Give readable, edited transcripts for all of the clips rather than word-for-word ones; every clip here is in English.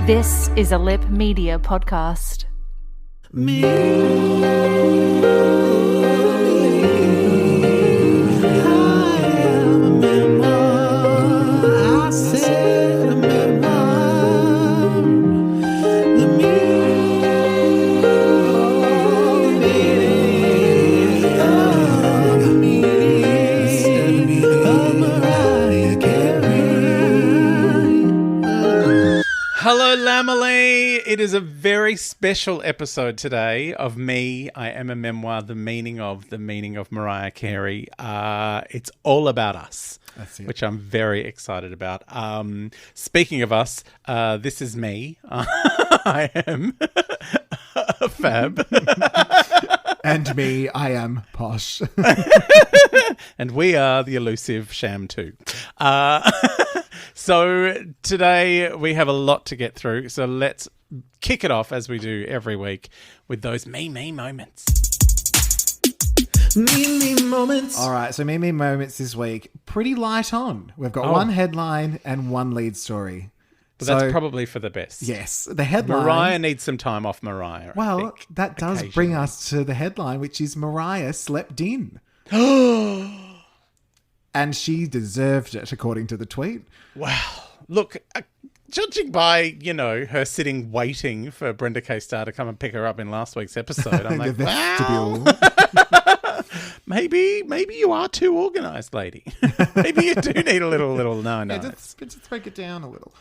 This is a Lip Media podcast. Hello, Lambily. It is a very special episode today of Me, I Am a Memoir, the Meaning of Mariah Carey. It's all about us, which I'm very excited about. Speaking of us, this is me. I am Fab. And me, I am Posh. And we are the elusive Sham 2. So today we have a lot to get through. So let's kick it off as we do every week with those me moments. Me moments. All right, so me moments this week. Pretty light on. We've got one headline and one lead story. But that's probably for the best. Yes, the headline. Mariah needs some time off Mariah. Well, I think, that does bring us to the headline, which is Mariah slept in. And she deserved it, according to the tweet. Wow. Look, judging by, her sitting waiting for Brenda K-Star to come and pick her up in last week's episode, I'm like, wow. Maybe you are too organised, lady. Maybe you do need a little no. Yeah, just break it down a little.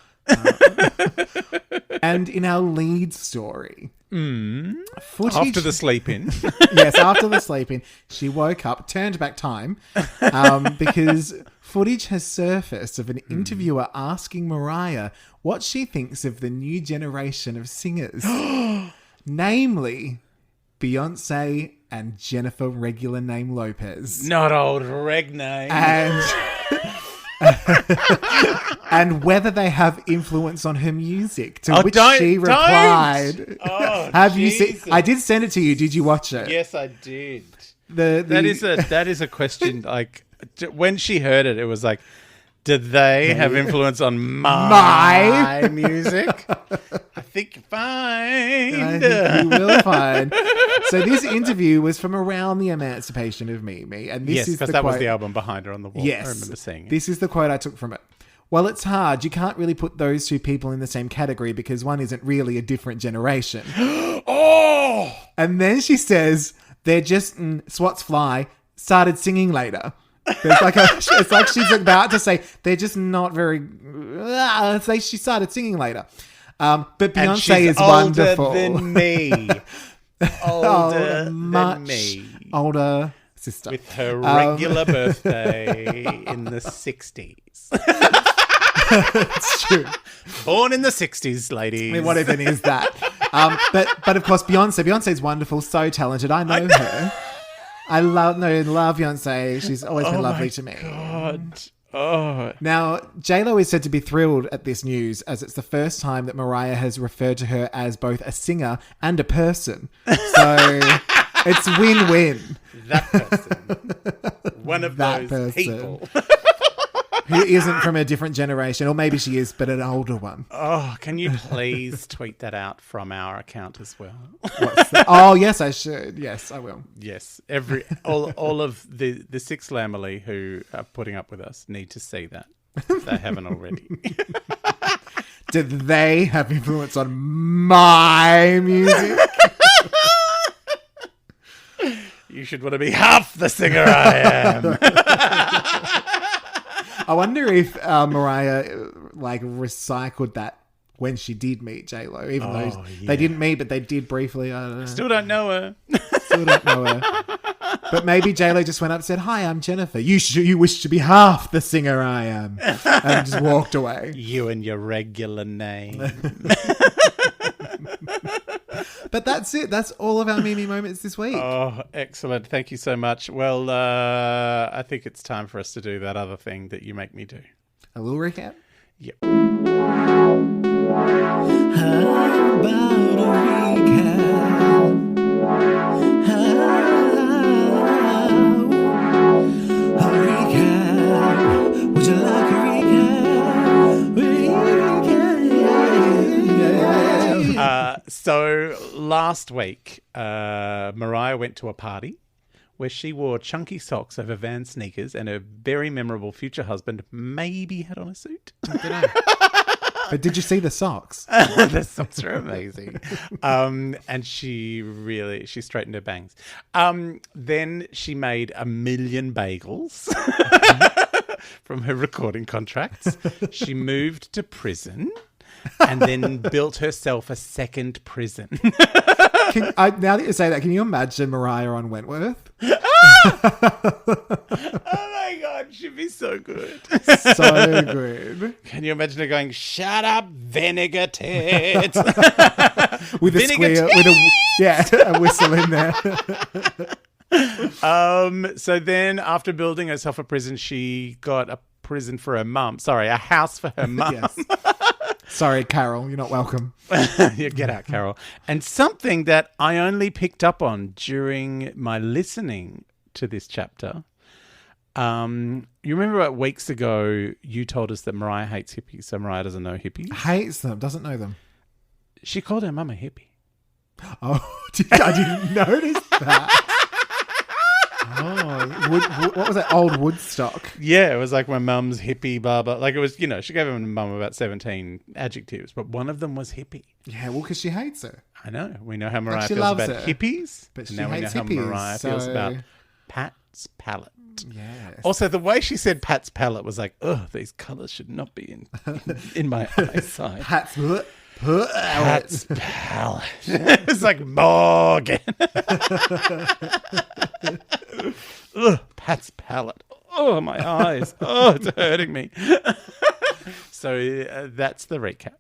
And in our lead story, footage after the sleep-in. Yes, after the sleep-in, she woke up, turned back time, because footage has surfaced of an interviewer asking Mariah what she thinks of the new generation of singers, namely Beyonce and Jennifer regular name Lopez. Not old reg name. And whether they have influence on her music, to which she replied, have you seen? I did send it to you. Did you watch it? Yes, I did. That is a question. Like, when she heard it, it was like, did they have influence on my music? I think you'll find. I think you will find. So this interview was from around the emancipation of Mimi. And this is because that was the album behind her on the wall. Yes. I remember seeing it. This is the quote I took from it. Well, it's hard. You can't really put those two people in the same category because one isn't really a different generation. Oh! And then she says, they're just swats fly, started singing later. It's like she's about to say, they're just not very... It's like she started singing later. But Beyonce is wonderful. Older than me. Older than me. Older sister. With her regular birthday in the 60s. It's true. Born in the 60s, ladies. I mean, what even is that? But of course, Beyonce's wonderful, so talented. I know her. I love Beyonce. She's always been lovely to me. God. Oh. Now, J-Lo is said to be thrilled at this news as it's the first time that Mariah has referred to her as both a singer and a person. So it's win-win. That person. One of those people. Who isn't from a different generation, or maybe she is, but an older one. Oh, can you please tweet that out from our account as well? Oh, yes, I should. Yes, I will. Yes, all of the 6 Lambily who are putting up with us need to see that if they haven't already. Did they have influence on my music? You should want to be half the singer I am. I wonder if Mariah recycled that when she did meet J-Lo, even though they didn't meet, but they did briefly. I don't know. Still don't know her. But maybe J-Lo just went up and said, "Hi, I'm Jennifer. You wish to be half the singer I am," and just walked away. You and your regular name. But that's it. That's all of our Mimi moments this week. Oh, excellent. Thank you so much. Well, I think it's time for us to do that other thing that you make me do. A little recap? Yep. How about a recap? A recap. Would you like a recap? So last week, Mariah went to a party where she wore chunky socks over Vans sneakers and her very memorable future husband maybe had on a suit. But did you see the socks? The socks are amazing. And she straightened her bangs. Then she made 1 million bagels from her recording contracts. She moved to prison and then built herself a second prison. Now that you say that, can you imagine Mariah on Wentworth? Oh my God, she'd be so good. So good. Can you imagine her going, "Shut up, vinegar tits." With a squeal, a whistle in there. So then after building herself a prison, she got a prison for her mum. Sorry, a house for her mum. Yes. Sorry, Carol, you're not welcome. Yeah, get out, Carol. And something that I only picked up on during my listening to this chapter. You remember about weeks ago, you told us that Mariah hates hippies, so Mariah doesn't know hippies. Hates them, doesn't know them. She called her mum a hippie. Oh, I didn't notice that. Oh, what was that? Old Woodstock. Yeah, it was like my mum's hippie, blah, blah. Like it was, she gave her mum about 17 adjectives, but one of them was hippie. Yeah, well, because she hates her. I know. We know how Mariah she feels loves about her, hippies. but she now we know hates how hippies, Mariah feels about Pat's palette. Yes. Also, the way she said Pat's palette was like, "Oh, these colours should not be in my eyesight." Pat's palette. It's like Morgan. Ugh, Pat's palette. Oh, my eyes. Oh, it's hurting me. So that's the recap.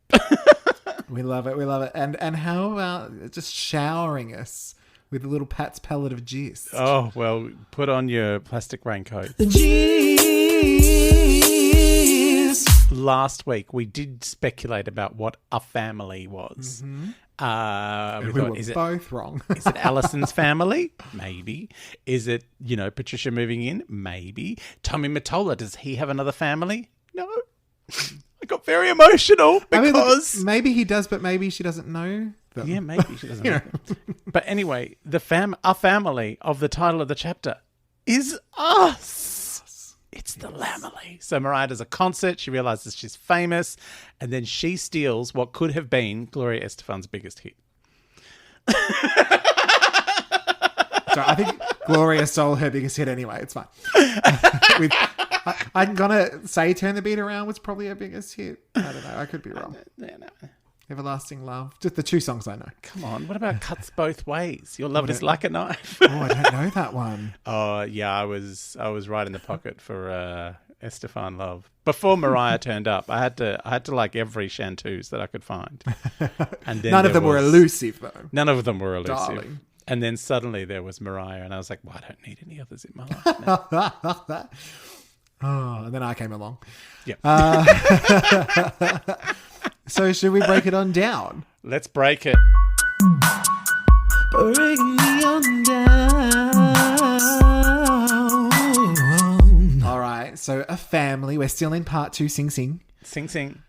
We love it. We love it. And how about just showering us with a little Pat's palette of juice? Oh, well, put on your plastic raincoat. Last week, we did speculate about what a family was. Mm-hmm. We were thought, both wrong. Is it Alison's family? Maybe. Is it, Patricia moving in? Maybe. Tommy Mottola, does he have another family? No. I got very emotional because... look, maybe he does, but maybe she doesn't know them. Yeah, maybe she doesn't know them. But anyway, our family of the title of the chapter is us. It's the Lambily. So Mariah does a concert. She realizes she's famous. And then she steals what could have been Gloria Estefan's biggest hit. So I think Gloria stole her biggest hit anyway. It's fine. I'm going to say Turn the Beat Around was probably her biggest hit. I don't know. I could be wrong. No. Everlasting Love. Just the two songs I know. Come on. What about Cuts Both Ways? Your love is like a knife. Oh, I don't know that one. Oh, yeah. I was right in the pocket for Estefan Love. Before Mariah turned up, I had to like every chanteuse that I could find. And then none of them were elusive, though. None of them were elusive. Darling. And then suddenly there was Mariah, and I was like, well, I don't need any others in my life now. Oh, and then I came along. Yep. So should we break it on down? Let's break it. Break me on down. All right. So a family. We're still in part 2. Sing Sing. Sing Sing.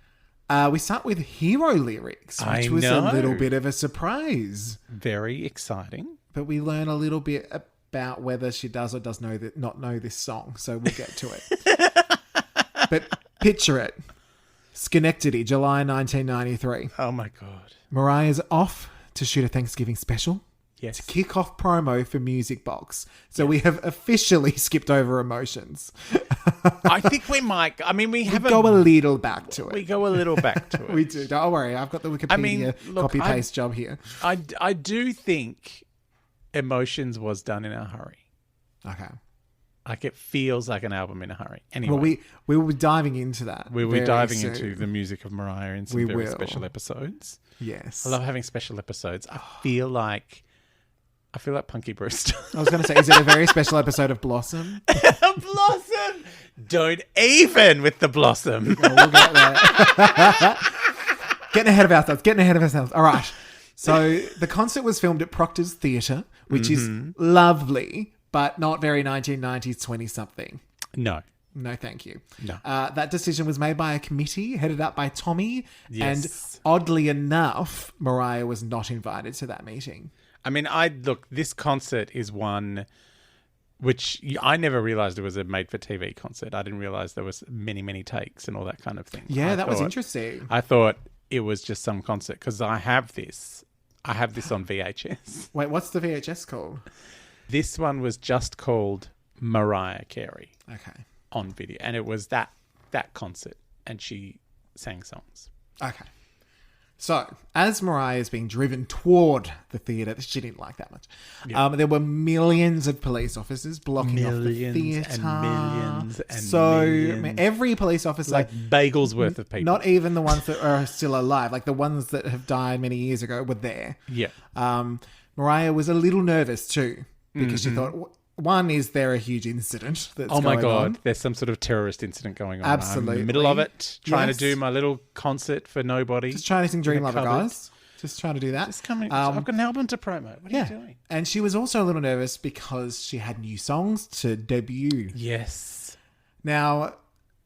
We start with hero lyrics, which was a little bit of a surprise. Very exciting. But we learn a little bit about whether she does or does not know this song. So we'll get to it. But picture it. Schenectady, July 1993. Oh, my God. Mariah's off to shoot a Thanksgiving special. Yes. To kick off promo for Music Box. So we have officially skipped over emotions. I think we might. I mean, we go a little back to it. We go a little back to it. We do. Don't worry. I've got the Wikipedia copy-paste job here. I do think Emotions was done in a hurry. Okay. Like it feels like an album in a hurry. Anyway. Well, we will be diving into that. We will be diving into the music of Mariah in some very special episodes. Yes. I love having special episodes. I feel like Punky Brewster. I was going to say, is it a very special episode of Blossom? Blossom! Don't even with the Blossom. We'll get there. Getting ahead of ourselves. All right. So the concert was filmed at Proctor's Theatre, which is lovely, but not very 1990s 20-something. No. No, thank you. No. That decision was made by a committee headed up by Tommy. Yes. And oddly enough, Mariah was not invited to that meeting. I mean, this concert is one which I never realized it was a made-for-TV concert. I didn't realize there was many, many takes and all that kind of thing. Yeah, that was interesting. I thought it was just some concert because I have this. I have this on VHS. Wait, what's the VHS called? This one was just called Mariah Carey. Okay. On video. And it was that concert. And she sang songs. Okay. So, as Mariah is being driven toward the theatre that she didn't like that much, there were millions of police officers blocking off the theatre. Millions and so, millions. I mean, every police officer... Like bagels worth of people. Not even the ones that are still alive. Like the ones that have died many years ago were there. Yeah. Mariah was a little nervous too because she thought... One, is there a huge incident that's going on? Oh my God, there's some sort of terrorist incident going on. Absolutely. I'm in the middle of it, trying to do my little concert for nobody. Just trying to sing Dream Lover, guys. Just trying to do that. Just coming. I've got an album to promote. What are you doing? And she was also a little nervous because she had new songs to debut. Yes. Now,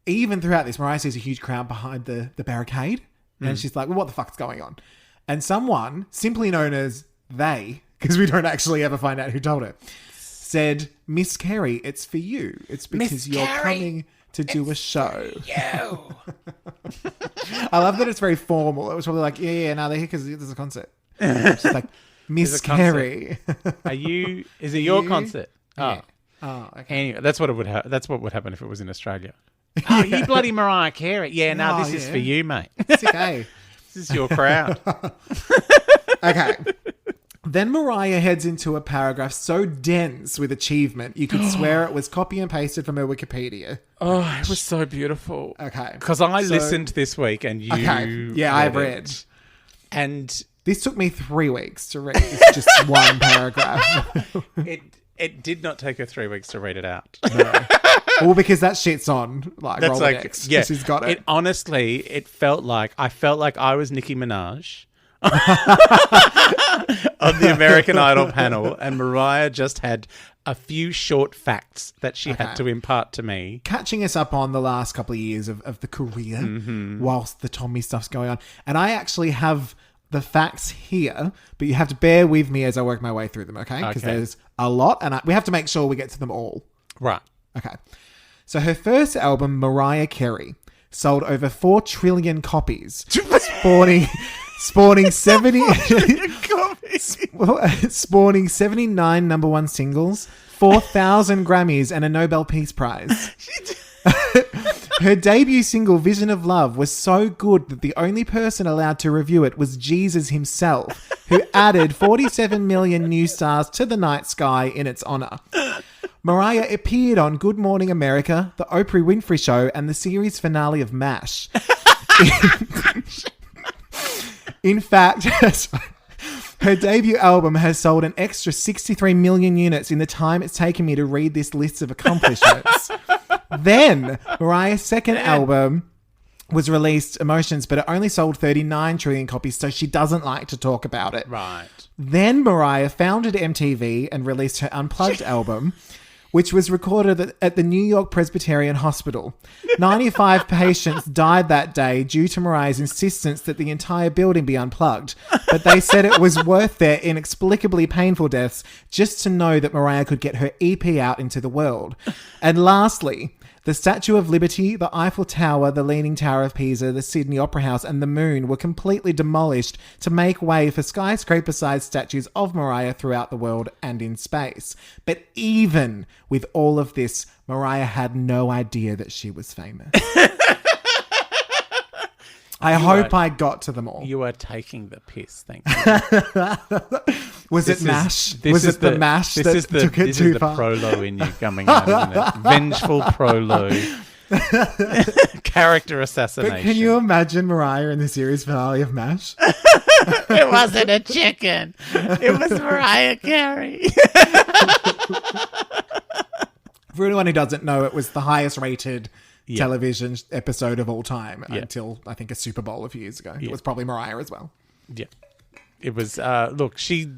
even throughout this, Mariah sees a huge crowd behind the barricade. And she's like, well, what the fuck's going on? And someone, simply known as they, because we don't actually ever find out who told her, said, Miss Carey, it's for you. It's because you're coming to do a show. You. I love that it's very formal. It was probably like, they're here because there's a concert. She's like, Miss Carey. Is it your concert? Yeah. Oh, okay. Anyway, that's what would happen if it was in Australia. Oh, you bloody Mariah Carey. Yeah, no, this is for you, mate. It's okay. This is your crowd. Okay. Then Mariah heads into a paragraph so dense with achievement, you could swear it was copy and pasted from her Wikipedia. Oh, it was so beautiful. Okay. Because I listened this week and you... Okay. Yeah, I've read. And... This took me 3 weeks to read. It's just one paragraph. It did not take her 3 weeks to read it out. No. Well, because that shit's on that's Rolodex. Yeah. She's got it. Honestly, I felt like I was Nicki Minaj. On the American Idol panel, and Mariah just had a few short facts that she had to impart to me. Catching us up on the last couple of years of the career whilst the Tommy stuff's going on. And I actually have the facts here, but you have to bear with me as I work my way through them, okay? Because there's a lot, and we have to make sure we get to them all. Right. Okay. So her first album, Mariah Carey, sold over 4 trillion copies, spawning 79 number one singles, 4,000 Grammys, and a Nobel Peace Prize. Her debut single, Vision of Love, was so good that the only person allowed to review it was Jesus himself, who added 47 million new stars to the night sky in its honor. Mariah appeared on Good Morning America, The Oprah Winfrey Show, and the series finale of MASH. In fact, her debut album has sold an extra 63 million units in the time it's taken me to read this list of accomplishments. Then, Mariah's second album was released, Emotions, but it only sold 39 trillion copies, so she doesn't like to talk about it. Right. Then Mariah founded MTV and released her Unplugged album, which was recorded at the New York Presbyterian Hospital. 95 patients died that day due to Mariah's insistence that the entire building be unplugged, but they said it was worth their inexplicably painful deaths just to know that Mariah could get her EP out into the world. And lastly, the Statue of Liberty, the Eiffel Tower, the Leaning Tower of Pisa, the Sydney Opera House, and the Moon were completely demolished to make way for skyscraper-sized statues of Mariah throughout the world and in space. But even with all of this, Mariah had no idea that she was famous. I hope I got to them all. You are taking the piss, thank you. Was it MASH? Was it the MASH that took it too far? This is the prolo in you coming out, isn't it? Vengeful prolo. Character assassination. But can you imagine Mariah in the series finale of MASH? It wasn't a chicken. It was Mariah Carey. For anyone who doesn't know, it was the highest rated television episode of all time until, I think, a Super Bowl a few years ago. It was probably Mariah as well. Yeah. It was, look, she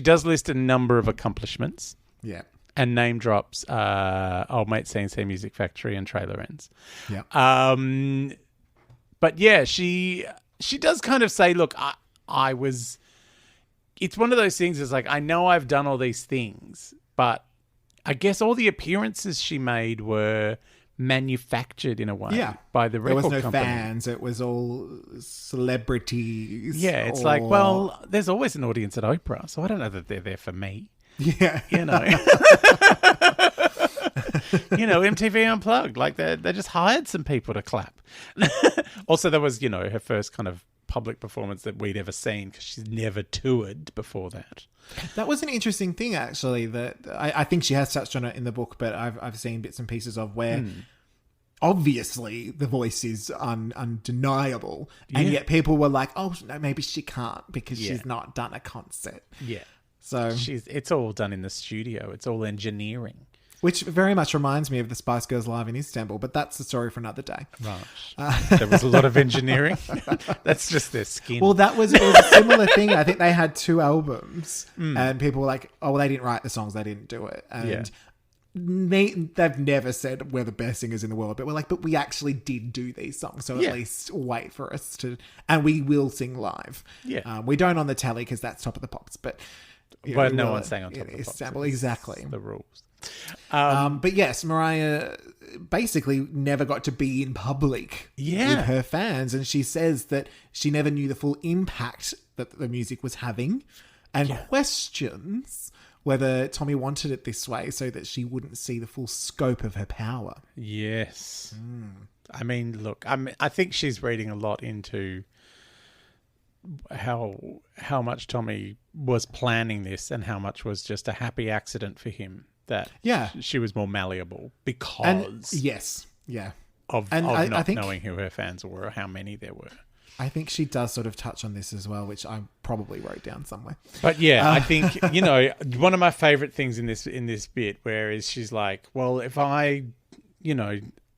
does list a number of accomplishments. Yeah. and name drops Old Mate CNC Music Factory and Trailer Ends. Yeah. But yeah, she does kind of say, look, I was... It's one of those things, it's like, I know I've done all these things, but I guess all the appearances she made were manufactured in a way by the record company. There was no fans. It was all celebrities. Yeah, it's like, well, there's always an audience at Oprah, so I don't know that they're there for me. Yeah. You know. MTV Unplugged, like they just hired some people to clap. Also, there was, her first kind of public performance that we'd ever seen because she's never toured before that. That was an interesting thing, actually, that I think she has touched on it in the book, but I've seen bits and pieces of where obviously the voice is undeniable, and yet people were like, oh, no, maybe she can't because she's not done a concert. Yeah. So it's all done in the studio. It's all engineering. Which very much reminds me of the Spice Girls live in Istanbul, but that's the story for another day. Right. There was a lot of engineering. That's just their skin. Well, it was a similar thing. I think they had 2 albums and people were like, oh, well, they didn't write the songs, they didn't do it. And they've never said we're the best singers in the world, but we're like, but we actually did do these songs, so at least wait for us to, and we will sing live. Yeah. We don't on the telly because that's Top of the Pops, but... But no one's saying on Top of the Pops. Istanbul, exactly. The rules. But yes, Mariah basically never got to be in public with her fans, and she says that she never knew the full impact that the music was having, and questions whether Tommy wanted it this way so that she wouldn't see the full scope of her power. Yes. I mean, look, I think she's reading a lot into how much Tommy was planning this and how much was just a happy accident for him that she was more malleable because of not knowing who her fans were or how many there were. I think she does sort of touch on this as well, which I probably wrote down somewhere. But yeah, I think, one of my favorite things in this bit where is she's like, well, if I,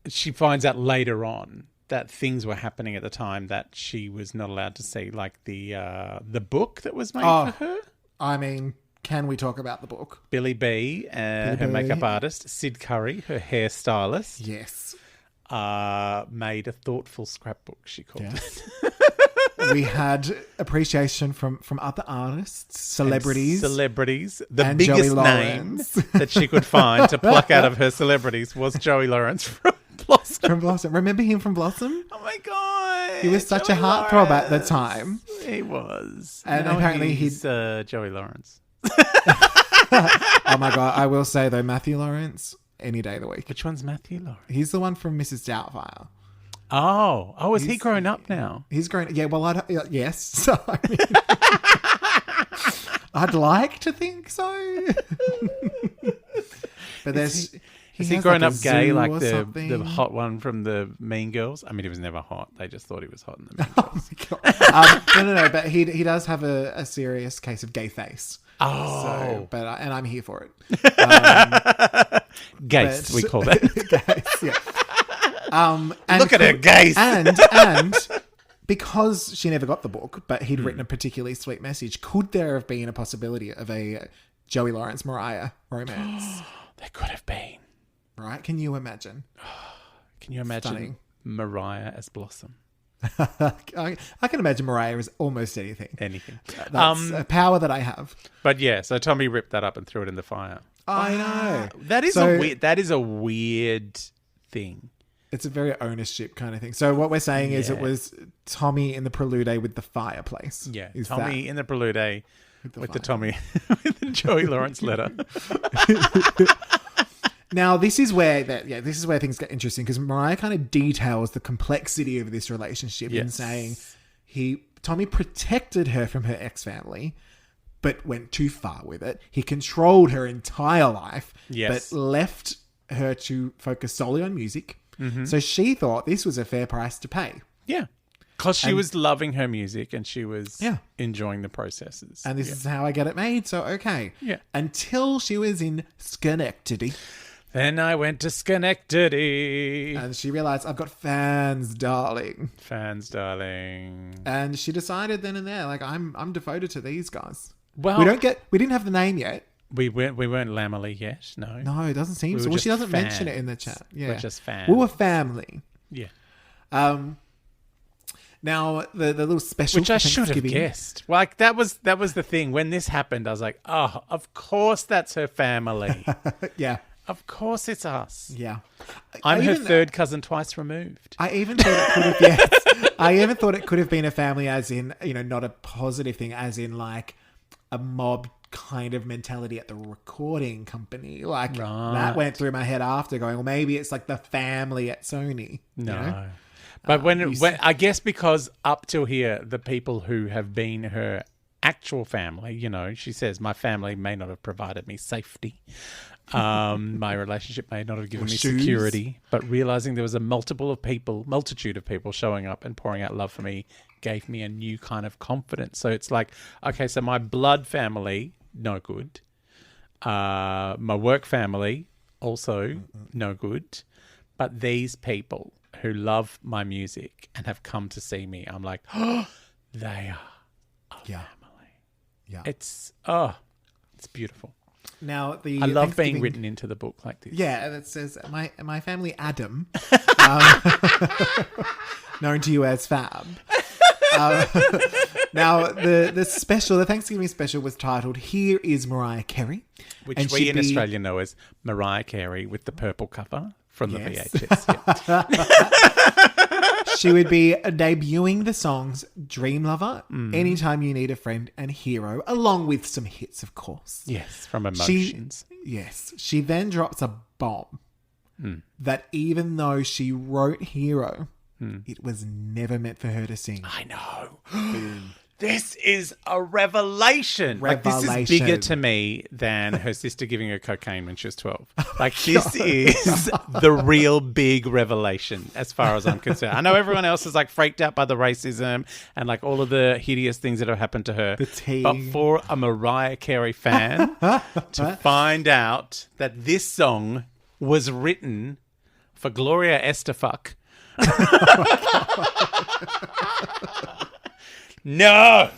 she finds out later on that things were happening at the time that she was not allowed to see, like the book that was made for her. I mean, can we talk about the book? Billy B, her makeup artist, Sid Curry, her hairstylist. Yes. Made a thoughtful scrapbook, she called it. We had appreciation from other artists, celebrities. The biggest name that she could find to pluck out of her celebrities was Joey Lawrence from Blossom. From Blossom. Remember him from Blossom? Oh my God. He was such a heartthrob at the time. He was. And apparently he's Joey Lawrence. Oh my God. I will say though, Matthew Lawrence, any day of the week. Which one's Matthew Lawrence? He's the one from Mrs. Doubtfire. Oh, is he grown up now? He's grown. Yeah, well, yes. So, I mean, I'd like to think so. But is he grown up gay like the hot one from the Mean Girls? I mean, he was never hot. They just thought he was hot in the Mean Girls. Oh my God. No. But he does have a serious case of gay face. Oh. So, and I'm here for it. Gace, we call that. Gace, yeah. And look at her gaze. And because she never got the book, but he'd written a particularly sweet message, could there have been a possibility of a Joey Lawrence Mariah romance? There could have been. Right? Can you imagine? Can you imagine Stunning. Mariah as Blossom? I can imagine Mariah as almost anything. Anything. That's a power that I have. But yeah, so Tommy ripped that up and threw it in the fire. I know. That is a weird thing. It's a very ownership kind of thing. So what we're saying is it was Tommy in the Prelude with the fireplace. Yeah, Tommy in the Prelude with the Tommy with the Joey Lawrence letter. Now this is where things get interesting because Mariah kind of details the complexity of this relationship in saying Tommy protected her from her ex-family, but went too far with it. He controlled her entire life, but left her to focus solely on music. Mm-hmm. So she thought this was a fair price to pay. Yeah. Because she was loving her music and she was enjoying the processes. And this is how I get it made. So, okay. Yeah. Until she was in Schenectady. Then I went to Schenectady. And she realized, I've got fans, darling. Fans, darling. And she decided then and there, like, I'm devoted to these guys. Well, we didn't have the name yet. We weren't Lambily yet. No. No, it doesn't seem We so. were Well, she just doesn't mention it in the fans. chat. Yeah. We're just fans. We were family. Yeah. Now the little special, Which I should have guessed. Like that was the thing. When this happened, I was like, oh, of course that's her family. Yeah. Of course it's us. Yeah. I'm her third cousin twice removed. I even thought it could have, yes. I even thought it could have been a family as in, not a positive thing, as in like a mob kind of mentality at the recording company. Like that went through my head after going, well, maybe it's like the family at Sony. No. But when I guess because up till here, the people who have been her actual family, she says, my family may not have provided me safety. My relationship may not have given me security, but realizing there was a multitude of people showing up and pouring out love for me gave me a new kind of confidence. So it's like, okay, so my blood family, no good. My work family, also no good. But these people who love my music and have come to see me, I'm like, oh, they are a family. Yeah. It's beautiful. Now I love being written into the book like this. Yeah, that says my family Adam, known to you as Fab. Now the Thanksgiving special was titled "Here Is Mariah Carey," which we in Australia know as Mariah Carey with the purple cover from the VHS. Yeah. She would be debuting the songs Dream Lover, Anytime You Need a Friend, and Hero, along with some hits, of course. Yes, from Emotions. She then drops a bomb that even though she wrote Hero, it was never meant for her to sing. I know. This is a revelation. Like, this is bigger to me than her sister giving her cocaine when she was 12. Like, this is the real big revelation as far as I'm concerned. I know everyone else is like freaked out by the racism and like all of the hideous things that have happened to her. But for a Mariah Carey fan to find out that this song was written for Gloria Estefan. No.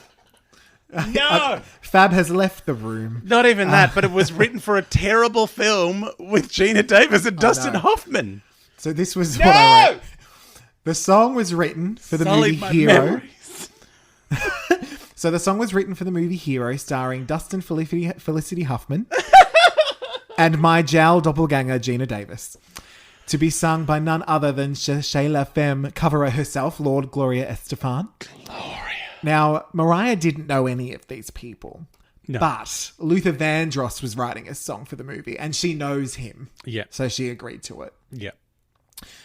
Fab has left the room. Not even that, but it was written for a terrible film with Gina Davis and Dustin Hoffman. So this was what I wrote. The song was written for the movie Hero. So the song was written for the movie Hero, starring Dustin Felicity Huffman and my jowl doppelganger Gina Davis. To be sung by none other than Shayla Femme coverer herself, Lord Gloria Estefan. Now, Mariah didn't know any of these people. No. But Luther Vandross was writing a song for the movie and she knows him. Yeah. So she agreed to it. Yeah.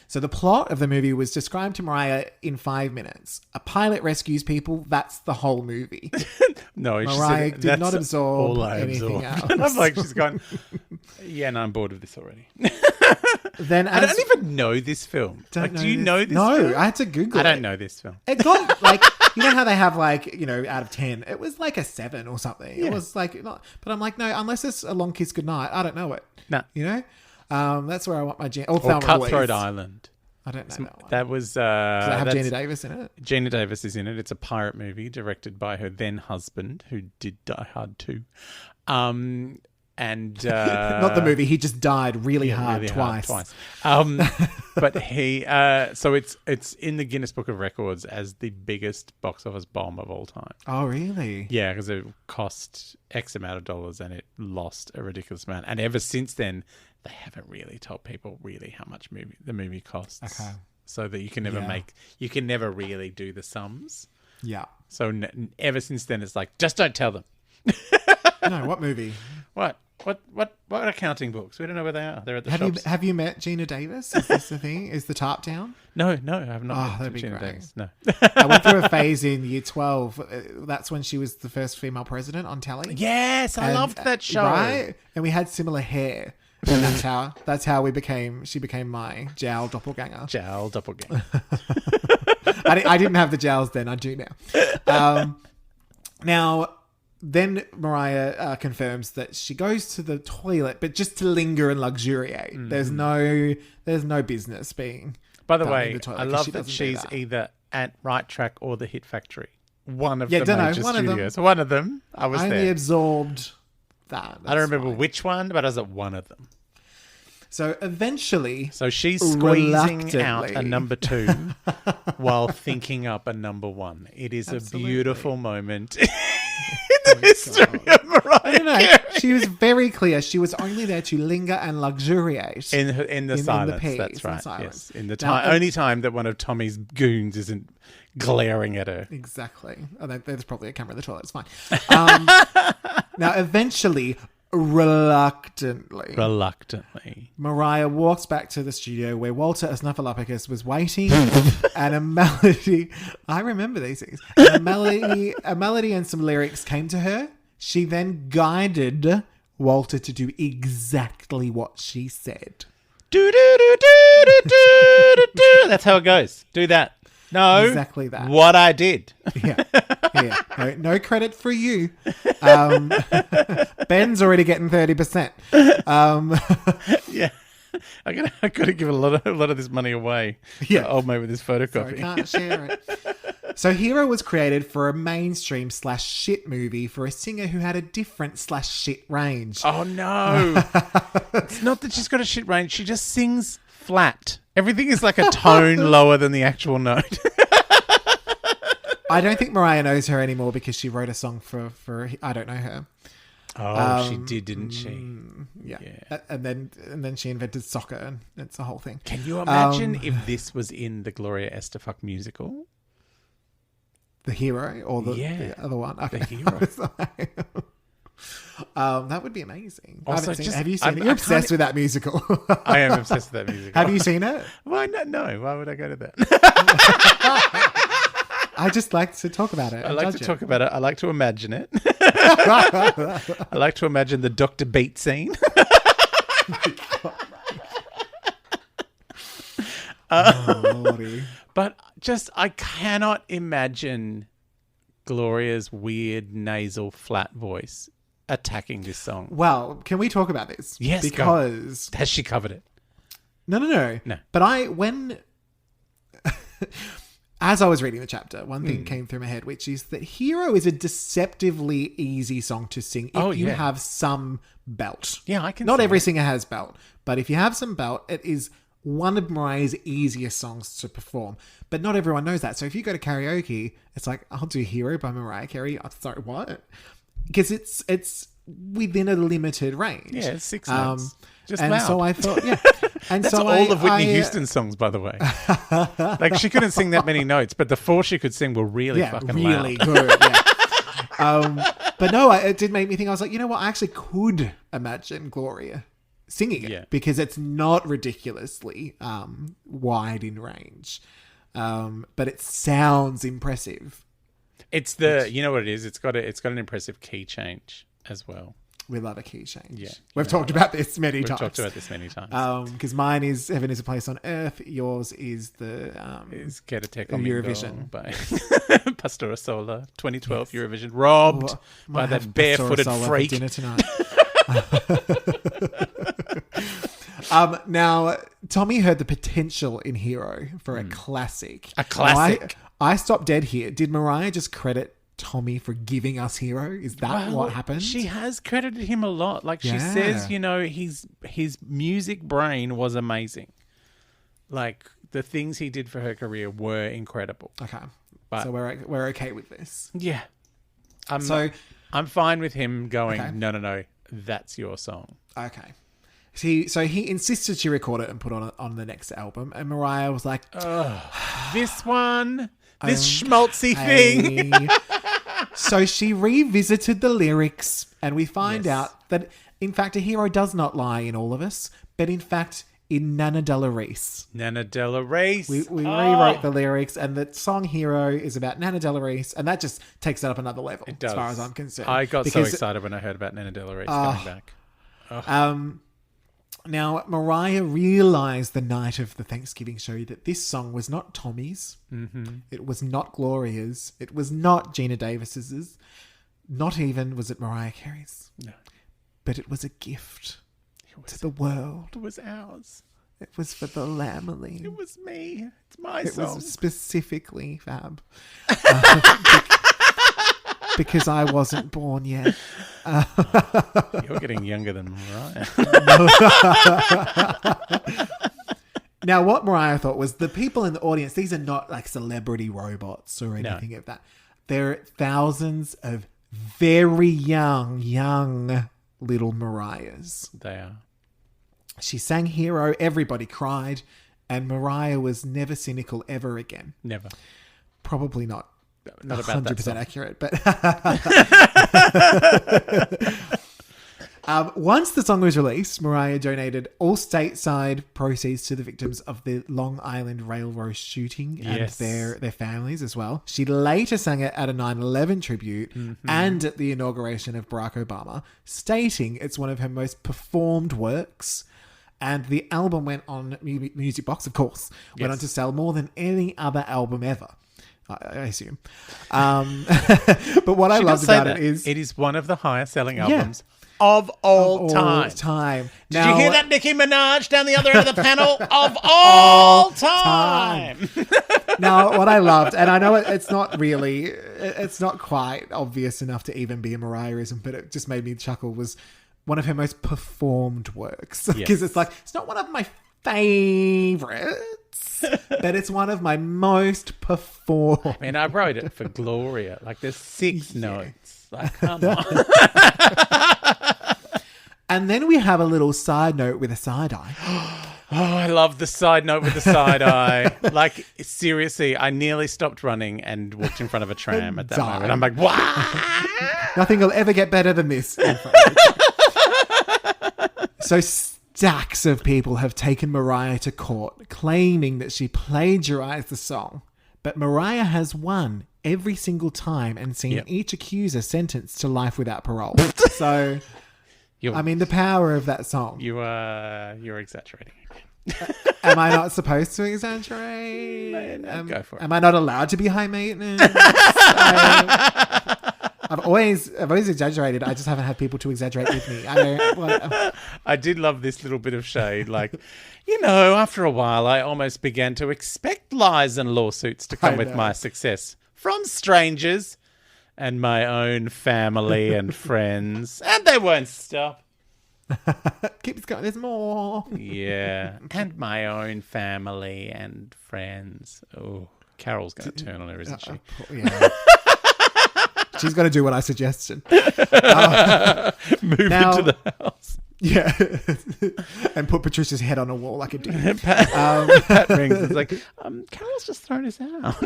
So the plot of the movie was described to Mariah in 5 minutes. A pilot rescues people. That's the whole movie. No, Mariah did not absorb anything else. And I'm like, she's gone, yeah, no, I'm bored of this already. I don't even know this film. Do you know this film? No, I had to Google it. I don't know this film. It got like, you know how they have like, out of 10, it was like a 7 or something. Yeah. It was like, not, but I'm like, no, unless it's A Long Kiss Goodnight, I don't know it. No. That's where I want my or Cutthroat Island. I don't know that one. That was... Does that have Gina Davis in it? Gina Davis is in it. It's a pirate movie directed by her then husband, who did Die Hard 2. And not the movie. He just died really hard twice. But he... so it's in the Guinness Book of Records as the biggest box office bomb of all time. Oh, really? Yeah, because it cost X amount of dollars and it lost a ridiculous amount. And ever since then... They haven't really told people really how much the movie costs. Okay. So that you can never really do the sums. Yeah. So ever since then, it's like, just don't tell them. No, what movie? What accounting books? We don't know where they are. They're at the shops. Have you met Gina Davis? Is this the thing? Is the tarp down? No, I have not. Oh, that'd be Gina great. Davis. No. I went through a phase in year 12. That's when she was the first female president on telly. Yes, I loved that show. Right? And we had similar hair. And that's how she became my jowl doppelganger. Jowl doppelganger. I didn't have the jowls then. I do now. Now, then Mariah confirms that she goes to the toilet, but just to linger and luxuriate. There's no business being. By the way, I love that she's either at Right Track or the Hit Factory. One of the major studios. One of them. I was only there. Absorbed that. I don't remember fine. which one, but I was at one of them. So eventually, So she's squeezing reluctantly. out a number 2 while thinking up a number 1. It is Absolutely. a beautiful moment in the history of Mariah I don't know. Carey. She was very clear. She was only there to linger and luxuriate. In the silence, peace, that's in the right. silence. Yes, in the Now, time, only time that one of Tommy's goons isn't glaring at her. Exactly. Oh, there's probably a camera in the toilet. It's fine. Now, eventually, reluctantly, Mariah walks back to the studio where Walter Snuffleupagus was waiting, and a melody. I remember these things. A melody and some lyrics came to her. She then guided Walter to do exactly what she said. Do, do, do, do, do, do, do. That's how it goes. Do that. No. Exactly that. What I did. Yeah. No credit for you. Ben's already getting 30%. Yeah. I gotta give a lot of this money away. Yeah. Old mate with his So I photocopy. can't share it. So Hero was created for a mainstream /shit movie for a singer who had a different /shit range. Oh no. It's not that she's got a shit range. She just sings flat. Everything is like a tone lower than the actual note. I don't think Mariah knows her anymore because she wrote a song for I Don't Know Her. Oh, she did, didn't she? Yeah. Yeah. And then she invented soccer, and it's a whole thing. Can you imagine if this was in the Gloria Estefan musical? The Hero or the other one? Okay. The Hero. That would be amazing. Also, Have you seen it? You're obsessed with that musical. I am obsessed with that musical. Have you seen it? Why not? No. Why would I go to that? I just like to talk about it. I like to talk about it. I like to imagine it. I I like to imagine the Dr. Beat scene. Lordy. But just, I cannot imagine Gloria's weird nasal flat voice attacking this song. Well, can we talk about this? Yes, go. Because Has she covered it? No. No. But as I was reading the chapter, one thing came through my head, which is that Hero is a deceptively easy song to sing if you have some belt. Yeah, I can Not see every that. singer has belt, but if you have some belt, it is one of Mariah's easiest songs to perform. But not everyone knows that. So if you go to karaoke, it's like, I'll do Hero by Mariah Carey. I'm sorry, what? Because it's within a limited range. Yeah, it's 6 notes. Just and loud. so I thought, yeah. And That's so all of Whitney I, Houston's songs, by the way. Like, she couldn't sing that many notes, but the 4 she could sing were really fucking really loud. good. Yeah. But no, it did make me think. I was like, you know what? I actually could imagine Gloria singing it because it's not ridiculously wide in range, but it sounds impressive. It's you know what it is? It's got an impressive key change as well. We love a key change. Yeah. We've talked about this many We've times. talked about this many times. Because mine is Heaven is a Place on Earth. Yours is the Is Get a Tech the on Eurovision. by Pastora Sola, 2012 Eurovision, robbed by Might have that barefooted Pastora Sola for freak. dinner tonight. Now, Tommy heard the potential in Hero for a classic. A classic. Now, I stopped dead here. Did Mariah just credit Tommy for giving us Hero? Is that what happened? She has credited him a lot. Like she says, you know, his music brain was amazing. Like the things he did for her career were incredible. Okay, But- so we're okay with this. Yeah. I'm fine with him going, Okay. no, that's your song. Okay. So he insisted she record it and put on the next album, and Mariah was like, This one, this schmaltzy thing. "Hey." So she revisited the lyrics, and we find out that, in fact, a hero does not lie in all of us, but in fact, in Nana Della Reese. Nana Della Reese. We rewrote the lyrics, and the song Hero is about Nana Della Reese, and that just takes it up another level, It does. as far as I'm concerned. I got so Because, excited when I heard about Nana Della Reese coming back. Now, Mariah realised the night of the Thanksgiving show that this song was not Tommy's. Mm-hmm. It was not Gloria's. It was not Gina Davis's. Not even was it Mariah Carey's. No. But it was a gift to the world. It was ours. It was for the Lambily. It was me. It's my It song. was specifically Fab. because I wasn't born yet. You're getting younger than Mariah. Now, what Mariah thought was the people in the audience, these are not like celebrity robots or anything of that. They're thousands of very young little Mariahs. They are. She sang Hero, everybody cried, and Mariah was never cynical ever again. Never. Probably not Not about that 100% song. accurate, but once the song was released, Mariah donated all stateside proceeds to the victims of the Long Island Railroad shooting and their families as well. She later sang it at a 9/11 tribute and at the inauguration of Barack Obama, stating it's one of her most performed works. And the album went on Music Box, of course, went on to sell more than any other album ever. I assume. But what I loved about it is one of the highest selling albums of all time. Did you hear that, Nicki Minaj, down the other end of the panel? Of all time. Now, what I loved, and I know it's not really, it's not quite obvious enough to even be a Mariahism, but it just made me chuckle, was one of her most performed works. Because it's like, it's not one of my favorites, but it's one of my most performed. I mean, I wrote it for Gloria. Like, there's 6 notes. Like, come on. And then we have a little side note with a side eye. Oh, I love the side note with the side eye. Like, seriously, I nearly stopped running and walked in front of a tram at that moment. I'm like, wow. Nothing will ever get better than this. So stacks of people have taken Mariah to court, claiming that she plagiarized the song. But Mariah has won every single time and seen each accuser sentenced to life without parole. So, I mean, the power of that song. You're exaggerating. Am I not supposed to exaggerate? No, go for it. Am I not allowed to be high maintenance? I've always exaggerated. I just haven't had people to exaggerate with me. I did love this little bit of shade. Like, after a while, I almost began to expect lies and lawsuits to come with my success from strangers and my own family and friends. And they won't stop. Keeps going. There's more. Yeah. And my own family and friends. Oh, Carol's going to turn on her, isn't she? Yeah. She's got to do what I suggested. Move into the house. Yeah. And put Patricia's head on a wall like a dude. Pat rings. It's like, Carol's just thrown us out.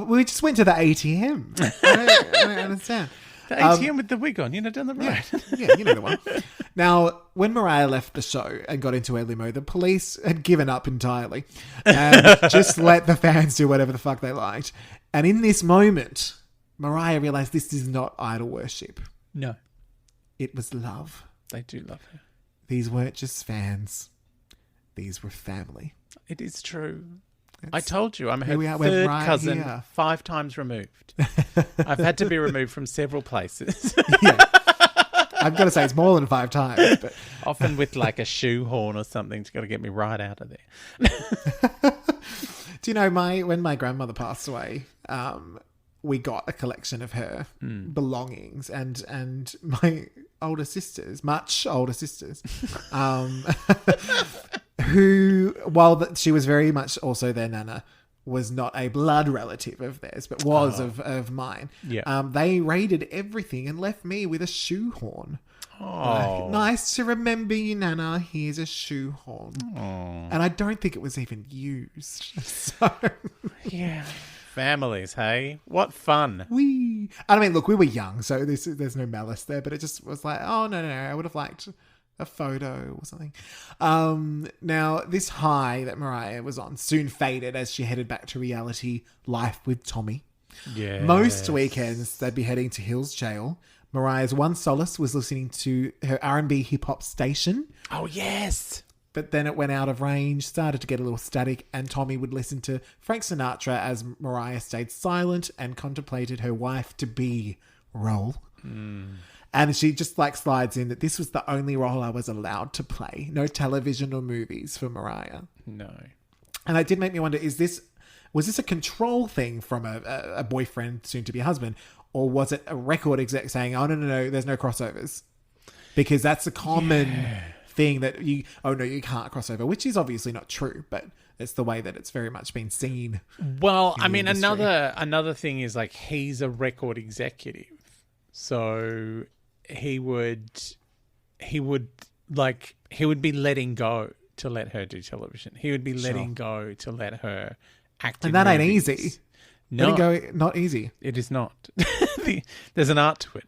We just went to the ATM. I don't understand. The ATM with the wig on, down the road. Yeah, you know the one. Now, when Mariah left the show and got into her limo, the police had given up entirely and just let the fans do whatever the fuck they liked. And in this moment, Mariah realized this is not idol worship. No. It was love. They do love her. These weren't just fans. These were family. It is true. I told you, I'm her third cousin, 5 times removed. I've had to be removed from several places. Yeah. I've got to say, it's more than 5 times. But often with like a shoehorn or something to got to get me right out of there. Do you know, when my grandmother passed away, we got a collection of her belongings and my older sisters, much older sisters, who, while she was very much also their nana, was not a blood relative of theirs, but was of mine. Yeah. They raided everything and left me with a shoehorn. Oh. Like, nice to remember you, Nana. Here's a shoehorn. Oh. And I don't think it was even used. So, yeah. Families, hey? What fun. I mean, look, we were young, so there's no malice there, but it just was like, oh, no, I would have liked a photo or something. Now, this high that Mariah was on soon faded as she headed back to reality life with Tommy. Yeah. Most weekends, they'd be heading to Hills Jail. Mariah's one solace was listening to her R&B hip-hop station. Oh, yes. But then it went out of range, started to get a little static, and Tommy would listen to Frank Sinatra as Mariah stayed silent and contemplated her wife-to-be role. And she just slides in that this was the only role I was allowed to play. No television or movies for Mariah. No. And it did make me wonder, is this Was this a control thing from a boyfriend, soon to be husband, or was it a record exec saying, "Oh no, there's no crossovers"? Because that's a common thing that you can't cross over, which is obviously not true, but it's the way that it's very much been seen. Well, I mean, another thing is like he's a record executive, so he would be letting go to let her do television. He would be letting go to let her act. And that ain't movies. easy. No, Letting go, not easy. it is not. There's an art to it.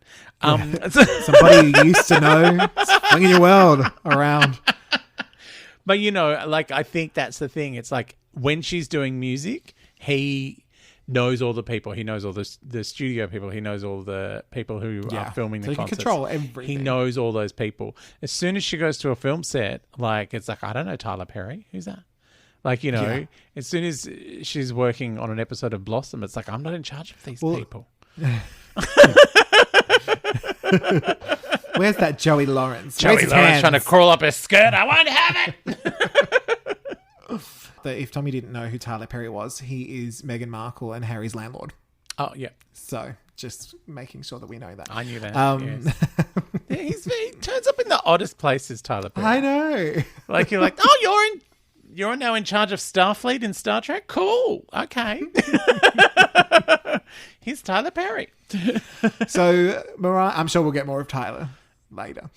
Somebody you used to know swinging your world around. But, you know, like, I think that's the thing. It's like when she's doing music, he knows all the people. He knows all the studio people. He knows all the people who are filming the so he can concerts. control everything. He knows all those people. As soon as she goes to a film set, like, it's like, I don't know, Tyler Perry. Who's that? Like, you know, as soon as she's working on an episode of Blossom, it's like, I'm not in charge of these people. Where's that Joey Lawrence? Joey Lawrence trying to crawl up her skirt. I won't have it. If Tommy didn't know who Tyler Perry was, he is Meghan Markle and Harry's landlord. Oh, yeah. So just making sure that we know that. I knew that. Yes. He turns up in the oddest places, Tyler Perry. I know. Like, you're like, oh, you're now in charge of Starfleet in Star Trek? Cool. Okay. Here's Tyler Perry. So Mariah, I'm sure we'll get more of Tyler later.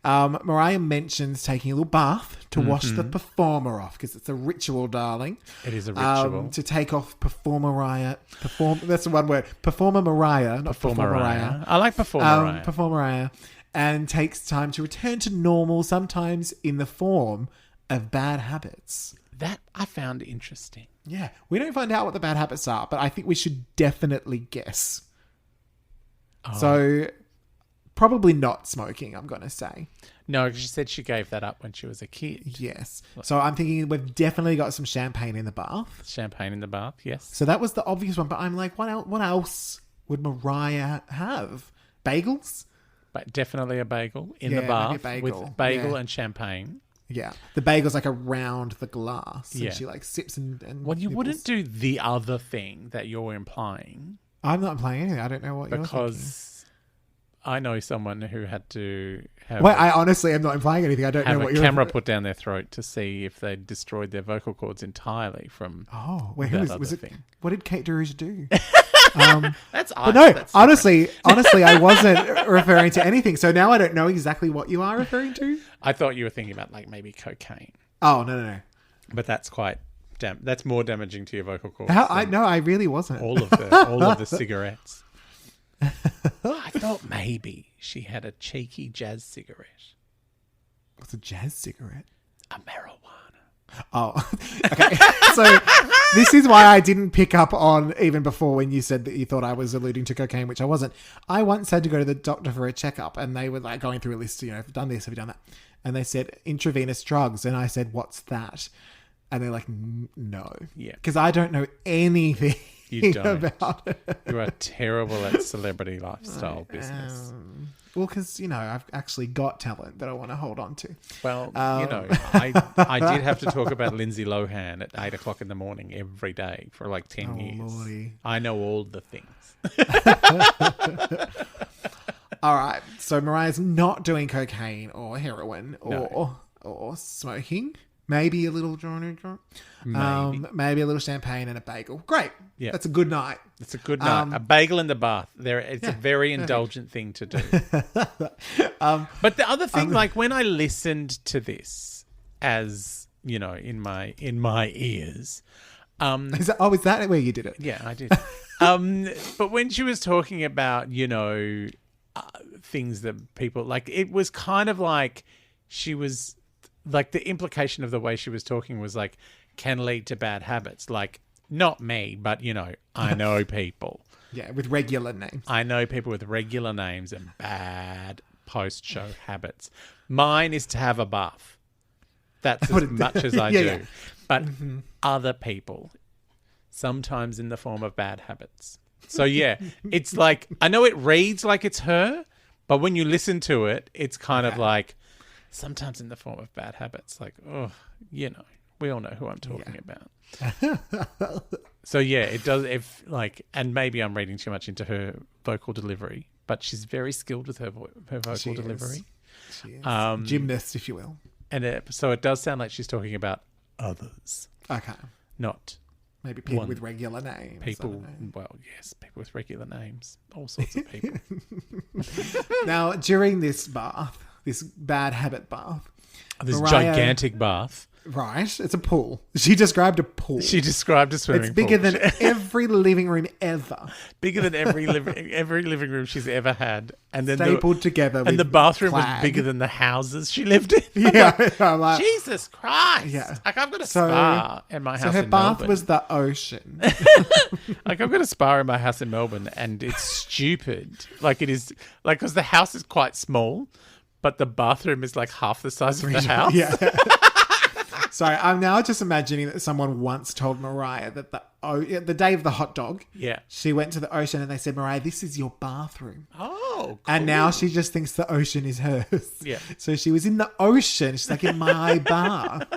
Mariah mentions taking a little bath to wash the performer off because it's a ritual, darling. It is a ritual. To take off that's the one word. Performer Mariah, not Performer Mariah. I like Performer Mariah. Performer Mariah. And takes time to return to normal, sometimes in the form of bad habits. That I found interesting. Yeah. We don't find out what the bad habits are, but I think we should definitely guess. Oh. So, probably not smoking, I'm going to say. No, she said she gave that up when she was a kid. Yes. So, I'm thinking we've definitely got some champagne in the bath. Champagne in the bath, yes. So, that was the obvious one, but I'm like, what else would Mariah have? Bagels? But definitely a bagel in the bath with bagel and champagne. Yeah. The bagel's like around the glass. And Yeah. she like sips and well, you nibbles. wouldn't do the other thing that you're implying. I'm not implying anything. I don't know what you're thinking. Because I know someone who had to have Wait, I honestly am not implying anything. I don't know what a you're... camera put down their throat to see if they destroyed their vocal cords entirely from wait, who was it? thing. What did Kate DeRouge do? That's but no, honestly, I wasn't referring to anything. So now I don't know exactly what you are referring to. I thought you were thinking about like maybe cocaine. Oh, no. But that's quite that's more damaging to your vocal cords. I really wasn't. All of the cigarettes. I thought maybe she had a cheeky jazz cigarette. What's a jazz cigarette? A marijuana. Oh, okay. So this is why I didn't pick up on even before when you said that you thought I was alluding to cocaine, which I wasn't. I once had to go to the doctor for a checkup and they were like going through a list, you know, have you done this, have you done that? And they said intravenous drugs. And I said, what's that? And they're like, no. Yeah. Because I don't know anything you don't. about it. You are terrible at celebrity lifestyle business. Well, because, you know, I've actually got talent that I want to hold on to. Well, you know, I did have to talk about Lindsay Lohan at 8 o'clock in the morning every day for like 10 years. Lordy. I know all the things. All right. So Mariah's not doing cocaine or heroin or smoking. Maybe a little joint. Maybe a little champagne and a bagel. Great. Yeah. That's a good night. It's a good night. A bagel in the bath. It's a very indulgent thing to do. But the other thing, like when I listened to this, as you know, in my ears, is that where you did it? Yeah, I did. But when she was talking about, you know, things that people like, it was kind of like she was like the implication of the way she was talking was like can lead to bad habits. Like not me, but you know, I know people. Yeah, with regular names. I know people with regular names and bad post-show habits. Mine is to have a bath. That's as much as I do. Yeah. But other people, sometimes in the form of bad habits. So yeah, it's like, I know it reads like it's her, but when you listen to it, it's kind of like, sometimes in the form of bad habits. Like, oh, you know, we all know who I'm talking about. So yeah, it does. If like, and maybe I'm reading too much into her vocal delivery, but she's very skilled with her vocal delivery. She is. Gymnast, if you will. And so it does sound like she's talking about others. Okay. Not maybe people with regular names. People, well, yes, people with regular names. All sorts of people. Now, during this bath, this bad habit bath. This gigantic bath. Right. It's a pool. She described a pool. She described a swimming pool. It's bigger than every living room ever. Bigger than every living room she's ever had. And then stapled together. And the bathroom was bigger than the houses she lived in. Yeah. I'm like, Jesus Christ. Yeah. Like, I've got a spa in my house in Melbourne. So her bath was the ocean. Like, I've got a spa in my house in Melbourne and it's stupid. Like, it is, like, because the house is quite small, but the bathroom is like half the size of the house. Yeah. Sorry, I'm now just imagining that someone once told Mariah that the day of the hot dog, she went to the ocean and they said, Mariah, this is your bathroom. Oh, cool. And now she just thinks the ocean is hers. Yeah. So she was in the ocean. She's like, in my bath.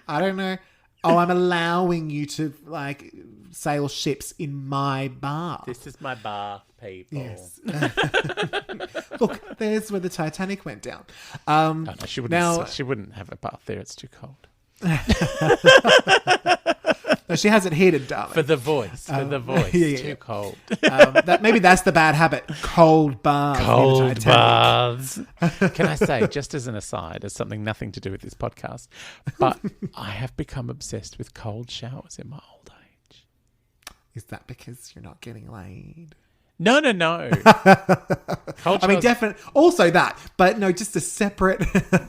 I don't know. Oh, I'm allowing you to like sail ships in my bath. This is my bath, people. Yes. Look, there's where the Titanic went down. No, she wouldn't have a bath there. It's too cold. No, she has it heated, darling. For the voice. Too cold. Maybe that's the bad habit. Cold baths. Cold baths. Can I say, just as an aside, as something nothing to do with this podcast, but I have become obsessed with cold showers in my old age. Is that because you're not getting laid? No. I mean, definitely. Also that, but no, just a separate.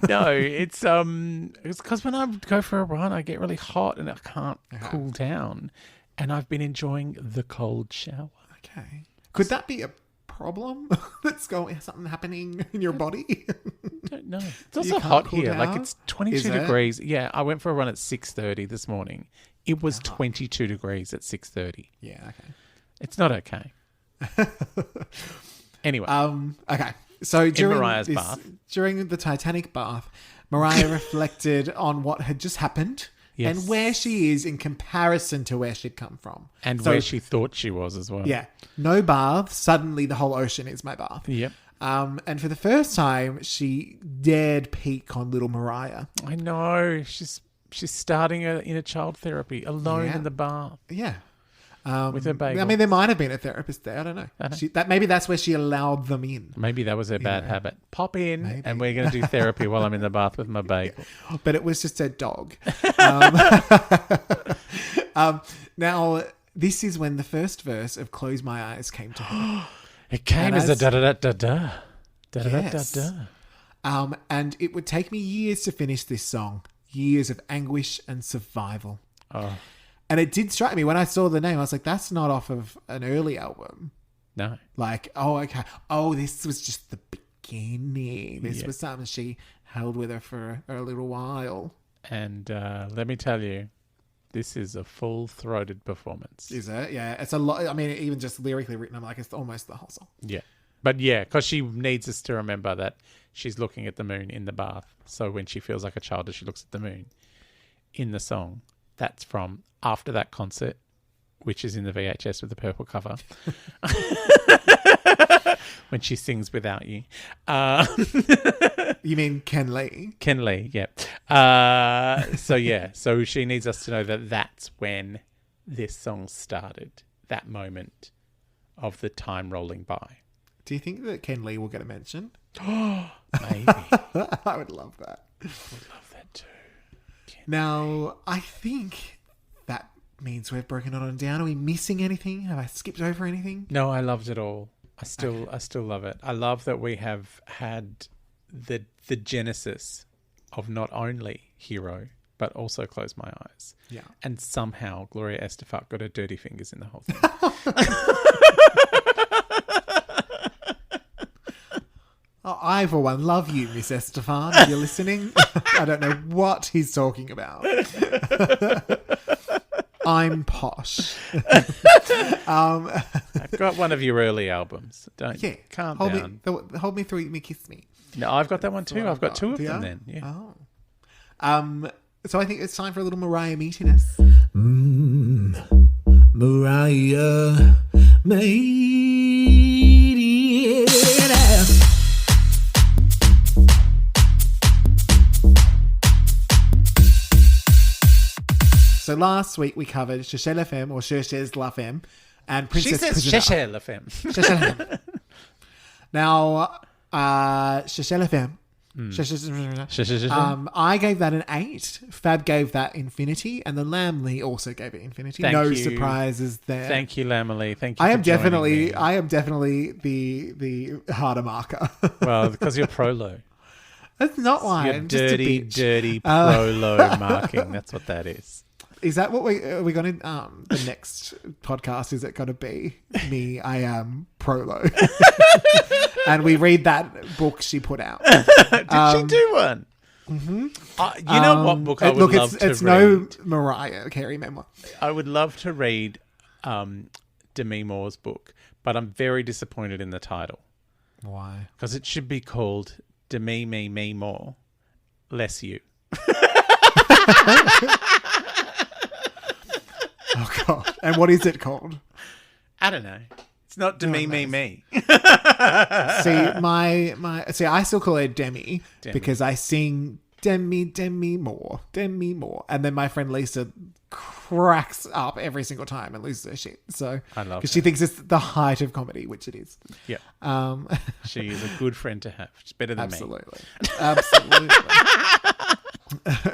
No, it's because when I go for a run, I get really hot and I can't cool down, and I've been enjoying the cold shower. Okay, could that be a problem? That's something happening in your body. Don't know. It's also hot cool here. down? Like it's 22 degrees. Yeah, I went for a run at 6:30 this morning. It was 22 degrees at 6:30. Yeah. Okay. It's not okay. Anyway. Okay. So during Mariah's bath. During the Titanic bath, Mariah reflected on what had just happened and where she is in comparison to where she'd come from. And where she thought she was as well. Yeah. No bath. Suddenly the whole ocean is my bath. Yep. And for the first time, she dared peek on little Mariah. I know. She's starting inner child therapy alone in the bath. Yeah. With her bagel. I mean, there might have been a therapist there. I don't know. Maybe that's where she allowed them in. Maybe that was her bad habit. Pop in and we're going to do therapy while I'm in the bath with my bagel. Yeah. But it was just a dog. Now, this is when the first verse of Close My Eyes came to her. It came as a da-da-da-da-da. Da-da-da-da-da. And it would take me years to finish this song. Years of anguish and survival. Oh. And it did strike me when I saw the name. I was like, that's not off of an early album. No. Like, oh, okay. Oh, this was just the beginning. This was something she held with her for a little while. And let me tell you, this is a full-throated performance. Is it? Yeah. It's a lot. I mean, even just lyrically written, I'm like, it's almost the whole song. Yeah. But yeah, because she needs us to remember that she's looking at the moon in the bath. So when she feels like a child as she looks at the moon in the song, that's from after that concert, which is in the VHS with the purple cover, when she sings Without You. You mean Ken Lee? Ken Lee, yeah. So she needs us to know that that's when this song started, that moment of the time rolling by. Do you think that Ken Lee will get a mention? Maybe. I would love that. I would love that too. Now, I think that means we've broken it on down. Are we missing anything? Have I skipped over anything? No, I loved it all. I still love it. I love that we have had the genesis of not only Hero, but also Close My Eyes. Yeah. And somehow Gloria Estefan got her dirty fingers in the whole thing. Oh, I, for one, love you, Miss Estefan, if you're listening. I don't know what he's talking about. I'm posh. I've got one of your early albums. Calm down. Hold me through me, kiss me. No, I've got that one too. I've got two of them then. Yeah. Oh. So I think it's time for a little Mariah meatiness. last week we covered Cherchez la Femme or Cherchez la Femme and Princess She says Prisoner. Cherchez la Femme. Cherchez la Femme. Now, Cherchez la Femme. I gave that an 8. Fab gave that infinity, and the Lambily also gave it infinity. Thank no you. surprises there. Thank you, Lambily. Thank you. I for am joining definitely me. the harder marker. Well, because you're prolo. That's not why. You're I'm just a dirty, bitch. dirty prolo marking. That's what that is. Is that what are we going to the next podcast? Is it going to be me? I am Prolo, and we read that book she put out. Did she do one? Mm-hmm. You know what book I would love to read? It's no Mariah Carey memoir. I would love to read Demi Moore's book, but I'm very disappointed in the title. Why? Because it should be called Demi Me More, Less You. Oh God! And what is it called? I don't know. It's not Demi Me. See, I still call her Demi. Because I sing Demi More, and then my friend Lisa cracks up every single time and loses her shit. So I love because she thinks it's the height of comedy, which it is. Yeah. She is a good friend to have. She's better than absolutely.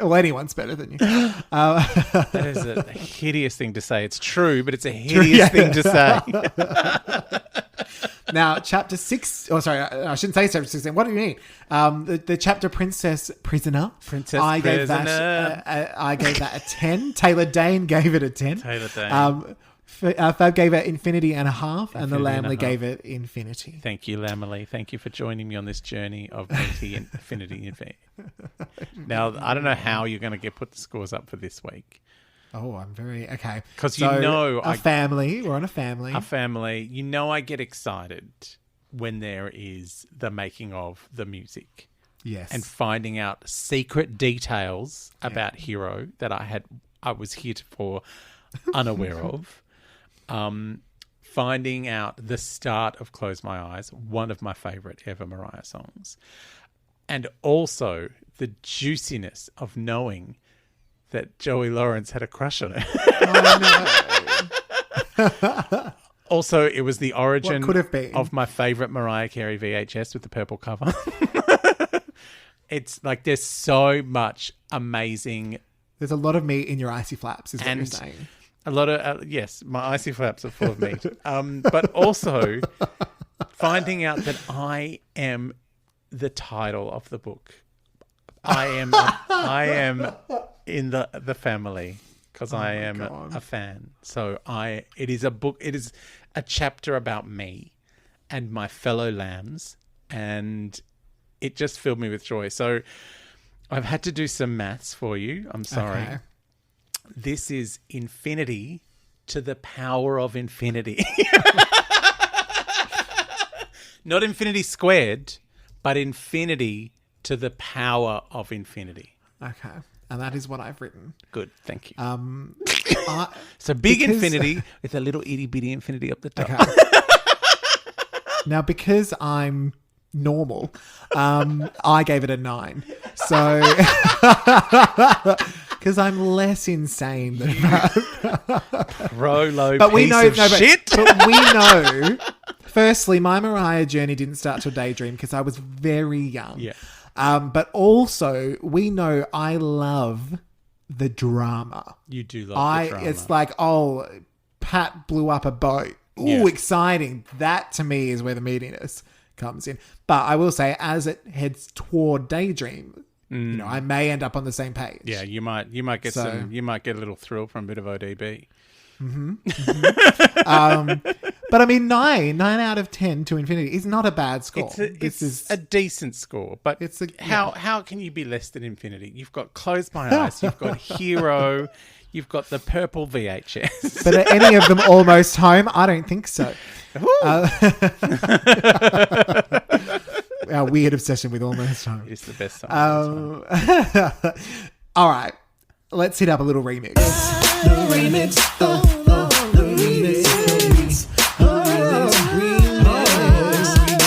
Well, anyone's better than you. That is a hideous thing to say. It's true, but it's a hideous thing to say. Now, chapter 6. Oh, sorry, I shouldn't say chapter 16. What do you mean? The chapter Princess Prisoner. I gave that a 10. Taylor Dane gave it a 10. Taylor Dane. Fab gave it infinity and a half, and the Lambily gave it infinity. Thank you, Lambily. Thank you for joining me on this journey of infinity. Now, I don't know how you're going to put the scores up for this week. Oh, I'm very... Okay. Because We're on a family. A family. You know I get excited when there is the making of the music. Yes. And finding out secret details about Hero that I was heretofore unaware of. Finding out the start of Close My Eyes, one of my favourite ever Mariah songs. And also the juiciness of knowing that Joey Lawrence had a crush on her. Oh, no. Also, it was the origin of my favourite Mariah Carey VHS with the purple cover. It's like there's so much amazing... There's a lot of meat in your icy flaps, is what you're saying. A lot of, yes, my icy flaps are full of meat. But also finding out that I am the title of the book. I am in the family because I am a fan. So it is a book. It is a chapter about me and my fellow lambs, and it just filled me with joy. So I've had to do some maths for you. I'm sorry. Okay. This is infinity to the power of infinity. Not infinity squared, but infinity to the power of infinity. Okay. And that is what I've written. Good. Thank you. So big infinity with a little itty bitty infinity up the top. Okay. Now, because I'm normal, I gave it a 9. So... Because I'm less insane than Prolo shit. But we know, firstly, my Mariah journey didn't start till Daydream because I was very young. Yeah. But also, we know I love the drama. You do love the drama. It's like, Pat blew up a boat. Ooh, exciting. That, to me, is where the meatiness comes in. But I will say, as it heads toward Daydream... You know, I may end up on the same page. Yeah, you might get you might get a little thrill from a bit of ODB. Mm-hmm. Mm-hmm. But I mean, 9 out of 10 to infinity is not a bad score. It's a decent score, but how can you be less than infinity? You've got Close My Eyes, you've got Hero, you've got the purple VHS. But are any of them almost home? I don't think so. Our weird obsession with Almost Home. It is the best song. All right. Let's hit up a little remix.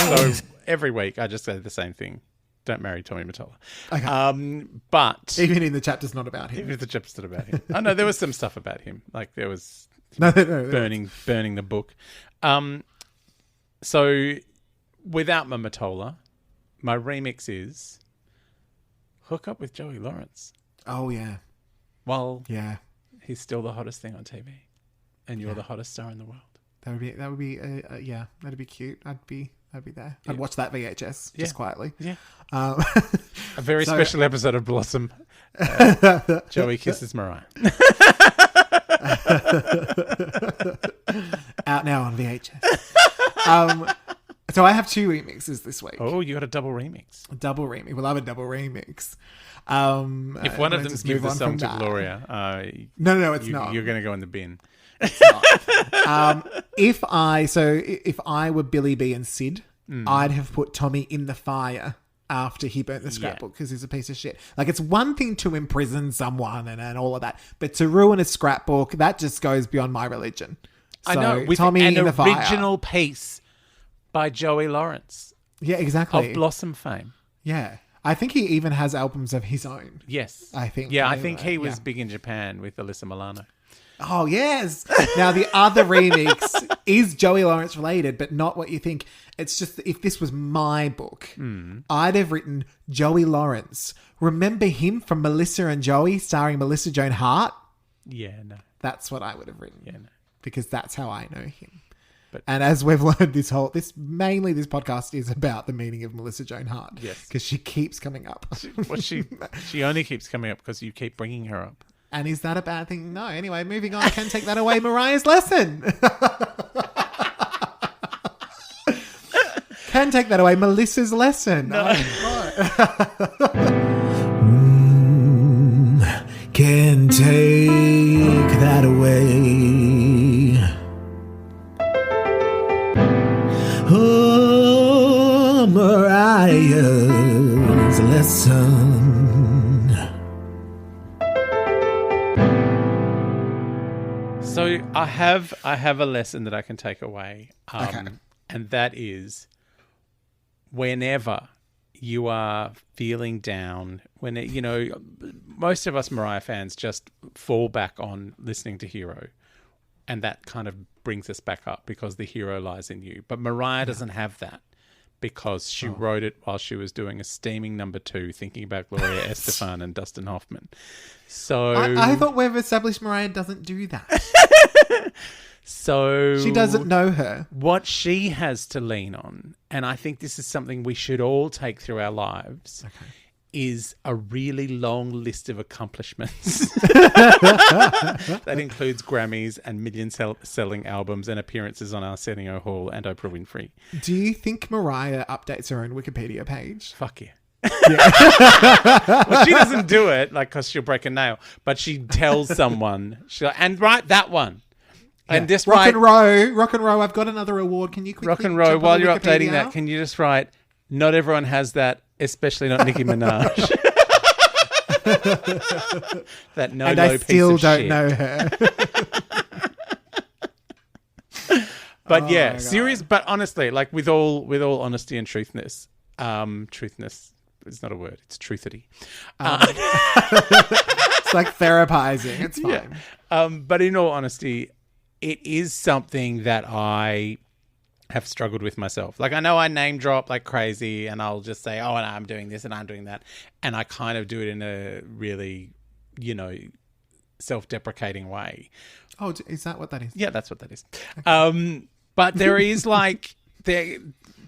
So every week I just say the same thing. Don't marry Tommy Mottola. Okay. But Even in the chapter's not about him. even if the chapter's not about him. Oh, no, there was some stuff about him. Like there was No, burning the book. So without my Mottola, my remix is hook up with Joey Lawrence. Oh, yeah. Well, Yeah. he's still the hottest thing on TV, and you're the hottest star in the world. That would be, yeah, that'd be cute. I'd be there. I'd watch that VHS just quietly. Yeah. Um, A very special episode of Blossom. Joey kisses Mariah. Out now on VHS. So I have 2 remixes this week. Oh, you got a double remix. Double remix. We love a double remix. If one of them's Give the Song to Gloria, no, it's not. You're going to go in the bin. If I were Billy B and Sid, I'd have put Tommy in the fire after he burnt the scrapbook because he's a piece of shit. Like, it's one thing to imprison someone and all of that, but to ruin a scrapbook, that just goes beyond my religion. So, I know. With Tommy an in the fire. original piece by Joey Lawrence Yeah, exactly. of Blossom fame. Yeah. I think he even has albums of his own. Yes. I think. Yeah, I think he was big in Japan with Alyssa Milano. Oh, yes. Now, the other remix is Joey Lawrence related, but not what you think. It's just that if this was my book, I'd have written Joey Lawrence. Remember him from Melissa and Joey, starring Melissa Joan Hart? Yeah, no. That's what I would have written. Yeah, no. Because that's how I know him. But, and as we've learned, this podcast is about the meaning of Melissa Joan Hart. Yes. Because she keeps coming up. She only keeps coming up because you keep bringing her up. And is that a bad thing? No. Anyway, moving on. Can take that away. Mariah's lesson. Can take that away. Melissa's lesson. No. Can take that away. Oh, Mariah's lesson. So I have a lesson that I can take away, and that is whenever you are feeling down, most of us Mariah fans just fall back on listening to Hero, and that kind of brings us back up because the hero lies in you. But Mariah doesn't have that because she wrote it while she was doing a steaming number 2, thinking about Gloria Estefan and Dustin Hoffman. So I thought we've established Mariah doesn't do that. So she doesn't know her. What she has to lean on, and I think this is something we should all take through our lives, is a really long list of accomplishments. That includes Grammys and million-selling albums and appearances on Arsenio Hall and Oprah Winfrey. Do you think Mariah updates her own Wikipedia page? Fuck yeah. Well, she doesn't do it because she'll break a nail, but she tells someone, and write that one. And just rock and row. I've got another award. Can you quickly rock and row jump while on you're Wikipedia? updating that? Can you just write? Not everyone has that, especially not Nicki Minaj. That no. And I still don't shit. know her. But yeah, serious. But honestly, like with all honesty and truthness, truthness is not a word. It's truthity. It's like therapizing. It's fine. Yeah. But in all honesty, it is something that I have struggled with myself. Like, I know I name drop like crazy and I'll just say, oh, and I'm doing this and I'm doing that. And I kind of do it in a really, self-deprecating way. Oh, is that what that is? Yeah, that's what that is. Okay. But there is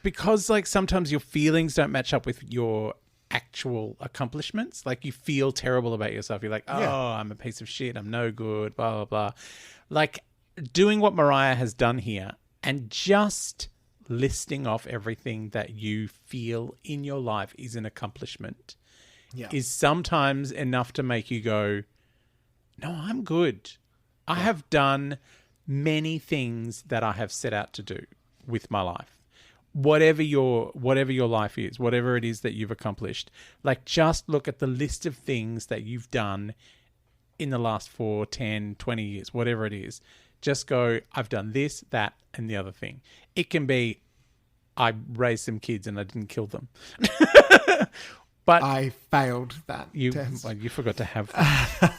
because like sometimes your feelings don't match up with your actual accomplishments. Like you feel terrible about yourself. You're like, I'm a piece of shit. I'm no good, blah, blah, blah. Like doing what Mariah has done here and just listing off everything that you feel in your life is an accomplishment is sometimes enough to make you go, no, I'm good. I have done many things that I have set out to do with my life. Whatever your life is, whatever it is that you've accomplished, like just look at the list of things that you've done in the last 4, 10, 20 years, whatever it is. Just go, I've done this, that, and the other thing. It can be I raised some kids and I didn't kill them. But I failed that you test. well, you forgot to have them.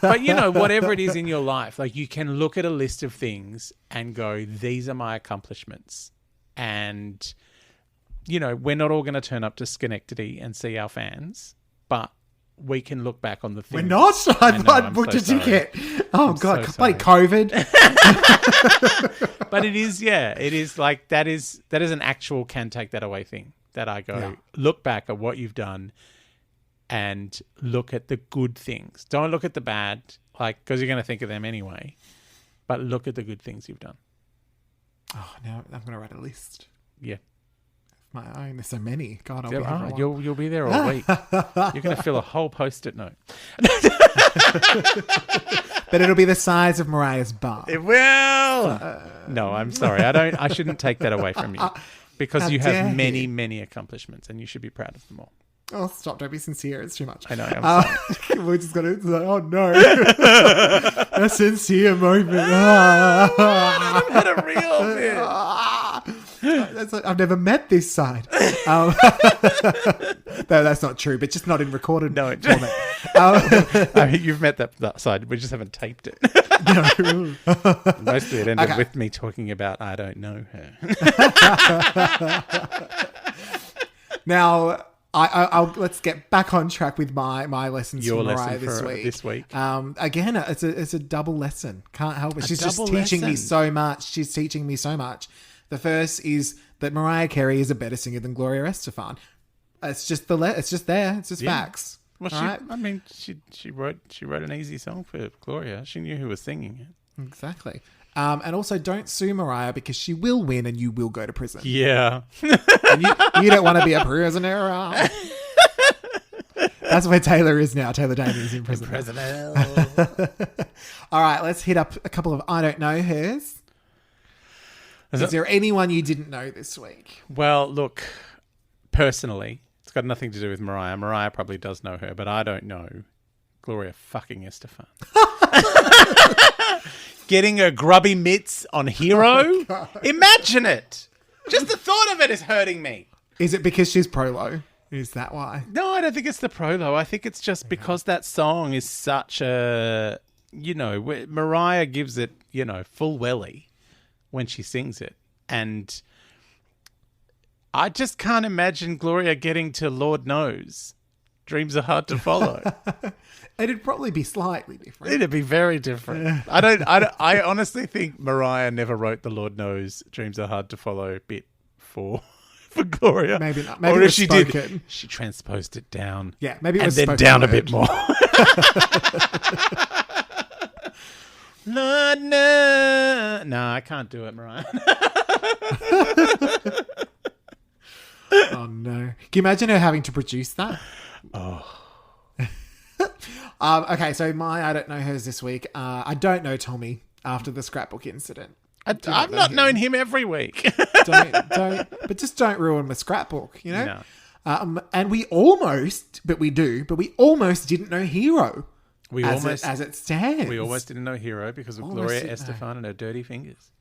But, whatever it is in your life, like you can look at a list of things and go, these are my accomplishments. And, we're not all going to turn up to Schenectady and see our fans, but we can look back on the things. We're not. I booked a ticket. Oh, God. Bloody COVID. But it is like that is an actual can take that away thing that I go, look back at what you've done and look at the good things. Don't look at the bad, because you're going to think of them anyway, but look at the good things you've done. Oh, now I'm going to write a list. Yeah. My own. There's so many. God, I'll be here for a while. You'll be there all week. You're going to fill a whole Post-it note. But it'll be the size of Mariah's bum. It will. No, I'm sorry. I shouldn't take that away from you because you have many, many accomplishments and you should be proud of them all. Oh, stop. Don't be sincere. It's too much. I know. I'm sorry. We're just going to... Oh, no. A sincere moment. I've had a real bit. I've never met this side. No, that's not true, but just not in recorded format. I mean, you've met that side. We just haven't taped it. No. Most of it ended with me talking about I don't know her. Now... I'll let's get back on track with my lessons Your from Mariah lesson this week. Again, it's a double lesson. Can't help it. She's just teaching me so much. She's teaching me so much. The first is that Mariah Carey is a better singer than Gloria Estefan. It's just it's just there. It's just facts. Well, she wrote an easy song for Gloria. She knew who was singing it. Exactly. And also, don't sue Mariah because she will win and you will go to prison. Yeah. And you don't want to be a prisoner. That's where Taylor is now. Taylor Damey is in prison. All right, let's hit up a couple of I don't know hers. Is there anyone you didn't know this week? Well, look, personally, it's got nothing to do with Mariah. Mariah probably does know her, but I don't know Gloria fucking Estefan. Getting her grubby mitts on Hero. Oh, imagine it. Just the thought of it is hurting me. Is it because she's prolo? Is that why? No, I don't think it's the prolo. I think it's just because that song is such a, Mariah gives it, full welly when she sings it. And I just can't imagine Gloria getting to Lord Knows. Dreams are hard to follow. It'd probably be slightly different. It'd be very different. I honestly think Mariah never wrote the Lord Knows Dreams are hard to follow bit for Gloria. Maybe not. Maybe or it if was she spoken. did, she transposed it down. Yeah, maybe it and was then spoken down word. a bit more. Lord, no, I can't do it, Mariah. Oh no! Can you imagine her having to produce that? Oh. Okay, so my I don't know hers this week. I don't know Tommy after the scrapbook incident. I've not known him every week. But just don't ruin my scrapbook, No. And we almost didn't know Hero. As it stands. We almost didn't know Hero because of Gloria Estefan and her dirty fingers.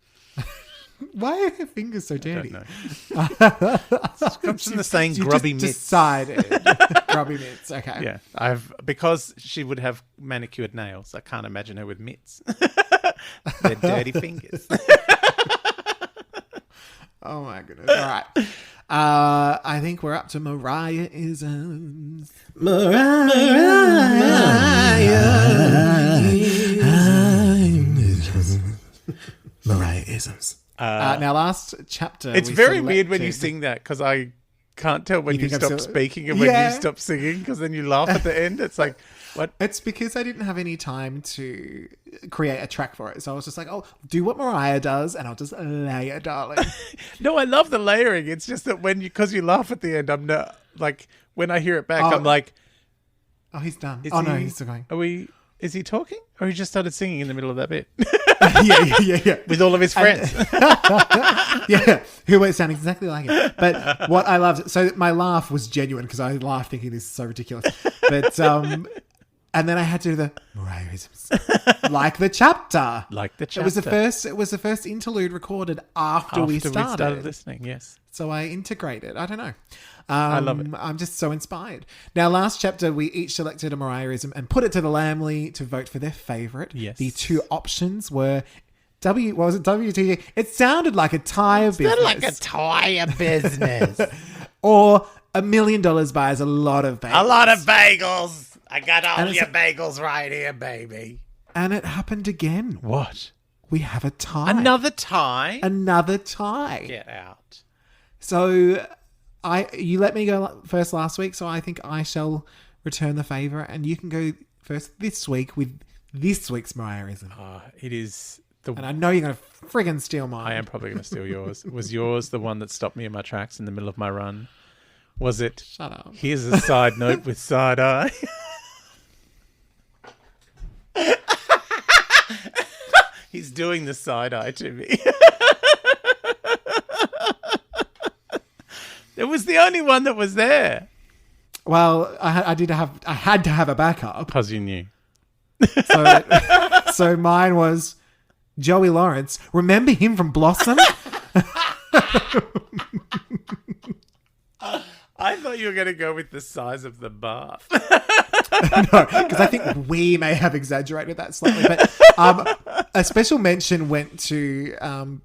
Why are her fingers so dirty? I don't know. It comes from the saying grubby mitts. Decided. Grubby mitts, okay. Yeah, because she would have manicured nails. I can't imagine her with mitts. They're dirty fingers. Oh my goodness. All right. I think we're up to Mariah-isms. Mariah-isms. Now, last chapter. It's very weird when you sing that because I can't tell when you stop speaking and when you stop singing because then you laugh at the end. It's like, what? It's because I didn't have any time to create a track for it. So I was just like, oh, do what Mariah does and I'll just layer, darling. No, I love the layering. It's just that because you laugh at the end, I'm not like, when I hear it back, I'm like, oh, he's done. He's still going. Is he talking? Or he just started singing in the middle of that bit? Yeah. With all of his friends. Yeah, who were sounding exactly like him. But what I loved, so my laugh was genuine because I laughed thinking this is so ridiculous. But And then I had to do the Mariah-isms. like the chapter. Like the chapter. It was the first interlude recorded after we started listening, yes. So I integrated. I don't know. I love it. I'm just so inspired. Now, last chapter, we each selected a Mariah-ism and put it to the Lambily to vote for their favourite. Yes. The two options were WTG? It sounded like a tyre business. Like a tyre business. Or $1 million buys a lot of bagels. A lot of bagels. I got all your bagels right here, baby. And it happened again. What? We have a tie. Another tie? Another tie. Get out. So you let me go first last week, so I think I shall return the favour, and you can go first this week with this week's Mariah-ism. It is and I know you're going to friggin' steal mine. I am probably going to steal yours. Was yours the one that stopped me in my tracks in the middle of my run? Was it? Shut up. Here's a side note with side eye. He's doing the side eye to me. It was the only one that was there. Well, I had to have a backup. Because you knew. So mine was Joey Lawrence. Remember him from Blossom? I thought you were going to go with the size of the bath. No, because I think we may have exaggerated that slightly. But a special mention went to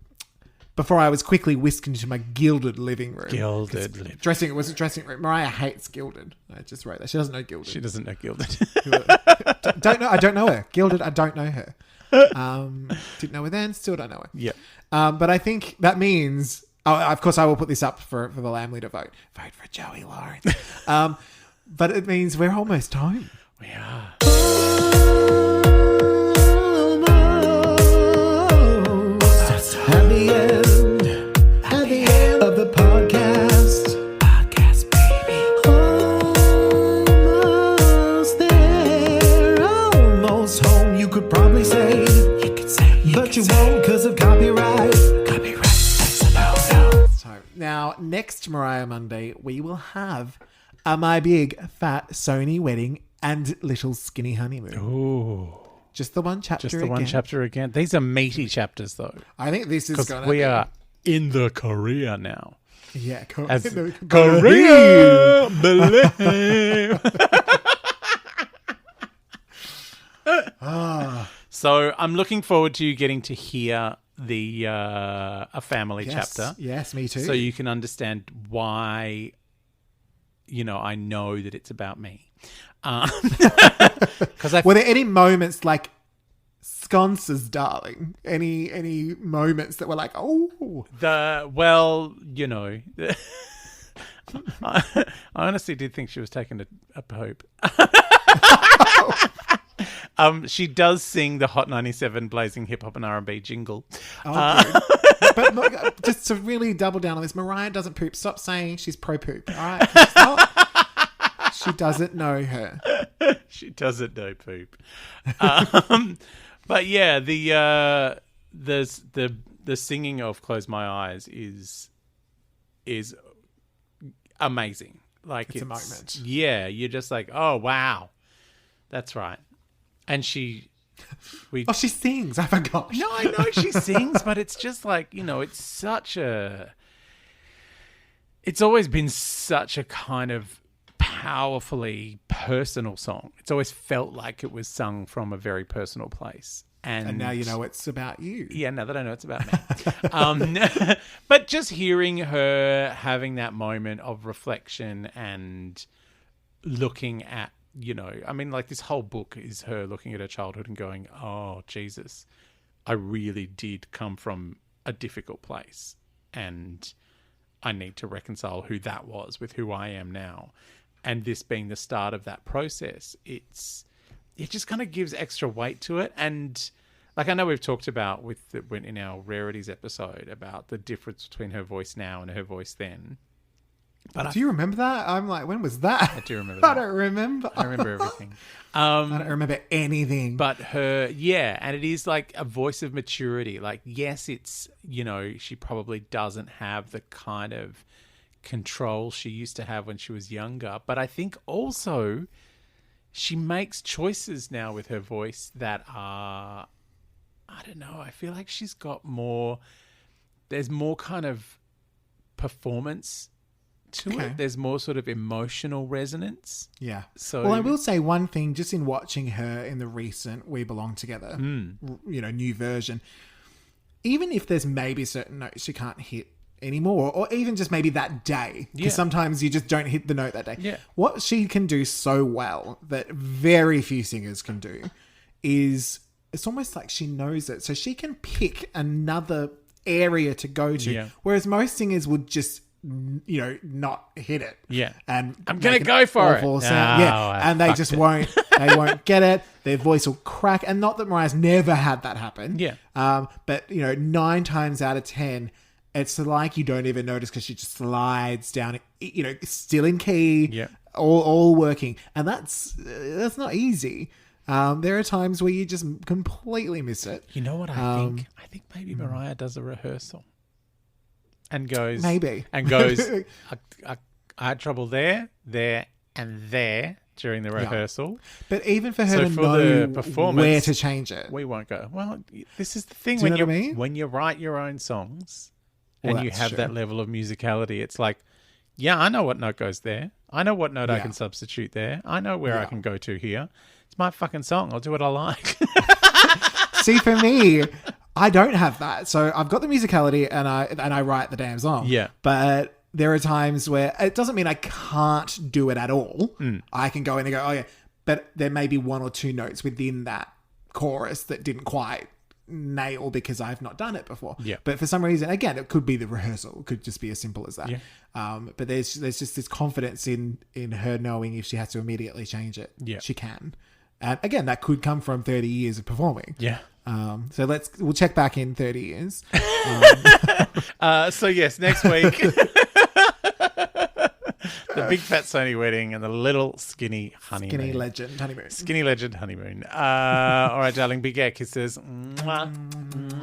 before I was quickly whisked into my gilded living room. Gilded living. Dressing. It was a dressing room. Mariah hates gilded. I just wrote that. She doesn't know gilded. She doesn't know gilded. Don't know. I don't know her. Gilded. I don't know her. Didn't know her then. Still don't know her. Yeah. But I think that means. Oh, of course, I will put this up for the Lambily to vote. Vote for Joey Lawrence. But it means we're almost home. We are. At the end of the podcast. Podcast, baby. Almost there. Almost home, you could probably say. You could say. But you won't because of copyright. Copyright. That's a no-no. So, now, next Mariah Monday, we will have My Big Fat Sony Wedding and Little Skinny Honeymoon. Ooh. Just the one chapter again. Just the one chapter again. These are meaty chapters, though. I think this is going to be... Because we are in the career now. Yeah, Korea, believe. So I'm looking forward to you getting to hear the a family chapter. Yes, me too. So you can understand why, I know that it's about me. Were there any moments like sconces, darling? Any moments that were like, oh, I honestly did think she was taking a pope. She does sing the Hot 97 blazing hip hop and R&B jingle. But just to really double down on this, Mariah doesn't poop. Stop saying she's pro poop. All right, stop. She doesn't know her. She doesn't know poop. But yeah, the singing of "Close My Eyes" is amazing. Like it's a moment. Yeah, you're just like, oh wow, that's right. And she sings. I forgot. No, I know she sings, but it's just like it's always been such a kind of powerfully personal song. It's always felt like it was sung from a very personal place. And now you know it's about you. Yeah, now that I know it's about me. But just hearing her having that moment of reflection and looking at, this whole book is her looking at her childhood and going, oh, Jesus, I really did come from a difficult place. And I need to reconcile who that was with who I am now. And this being the start of that process, it just kind of gives extra weight to it. And like I know we've talked about in our rarities episode about the difference between her voice now and her voice then. But do you remember that? I'm like, when was that? I do remember that. I don't remember. I remember everything. I don't remember anything. But and it is like a voice of maturity. Like, yes, it's, she probably doesn't have the kind of control she used to have when she was younger. But I think also she makes choices now with her voice that are, I don't know, I feel like she's got more, there's more kind of performance to it. There's more sort of emotional resonance. Yeah. So, well, I will say one thing, just in watching her in the recent We Belong Together, new version, even if there's maybe certain notes she can't hit anymore, or even just maybe that day, because sometimes you just don't hit the note that day. Yeah. What she can do so well that very few singers can do is it's almost like she knows it. So she can pick another area to go to, whereas most singers would just not hit it. Yeah. And I'm going to go for it. Sound. And they just won't get it. Their voice will crack. And not that Mariah's never had that happen. Yeah. But 9 times out of 10, it's like you don't even notice because she just slides down, still in key, all working. And that's not easy. There are times where you just completely miss it. You know what I think? I think maybe Mariah does a rehearsal and goes... Maybe. And goes, I had trouble there, and there during the rehearsal. But even for her to know where to change it. We won't go, well, this is the thing. Do you know what I mean? When you write your own songs and you have that level of musicality, it's like, yeah, I know what note goes there. I know what note I can substitute there. I know where I can go to here. It's my fucking song. I'll do what I like. See, for me, I don't have that. So I've got the musicality and I write the damn song. Yeah. But there are times where it doesn't mean I can't do it at all. I can go in and go, oh yeah. But there may be 1 or 2 notes within that chorus that didn't quite nail because I've not done it before. Yeah. But for some reason, again, it could be the rehearsal. It could just be as simple as that. Yeah. But there's just this confidence in her knowing if she has to immediately change it, she can. And again, that could come from 30 years of performing. Yeah. So we'll check back in 30 years. So yes, next week, the big fat Sony wedding and the little skinny honeymoon. Skinny legend honeymoon. Skinny legend honeymoon. All right, darling. Big air kisses. Mwah.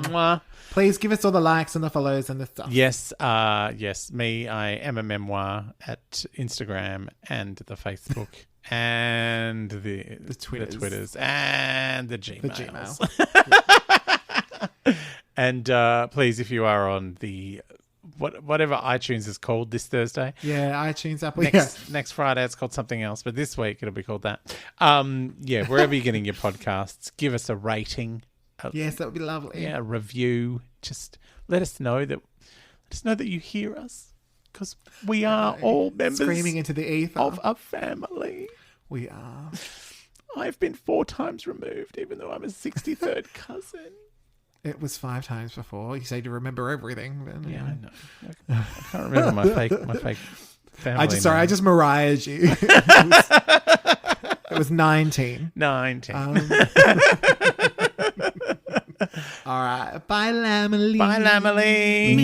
Mwah. Please give us all the likes and the follows and the stuff. Yes. Yes. Me. I am a memoir at Instagram and the Facebook. And the Twitters and the Gmails. And please, if you are on the whatever iTunes is called this Thursday, iTunes, Apple, next Friday it's called something else, but this week it'll be called that. Wherever you're getting your podcasts, give us a rating. Yes, that would be lovely. Yeah, a review. Just let us know that you hear us. Because we are all members screaming into the ether of a family. We are. I've been 4 times removed, even though I'm a 63rd cousin. It was 5 times before. You say to remember everything. But, yeah, I know. I can't remember my fake family. I just Mariah'd you. It was 19. 19. All right. Bye, Lambily. Bye, Lambily.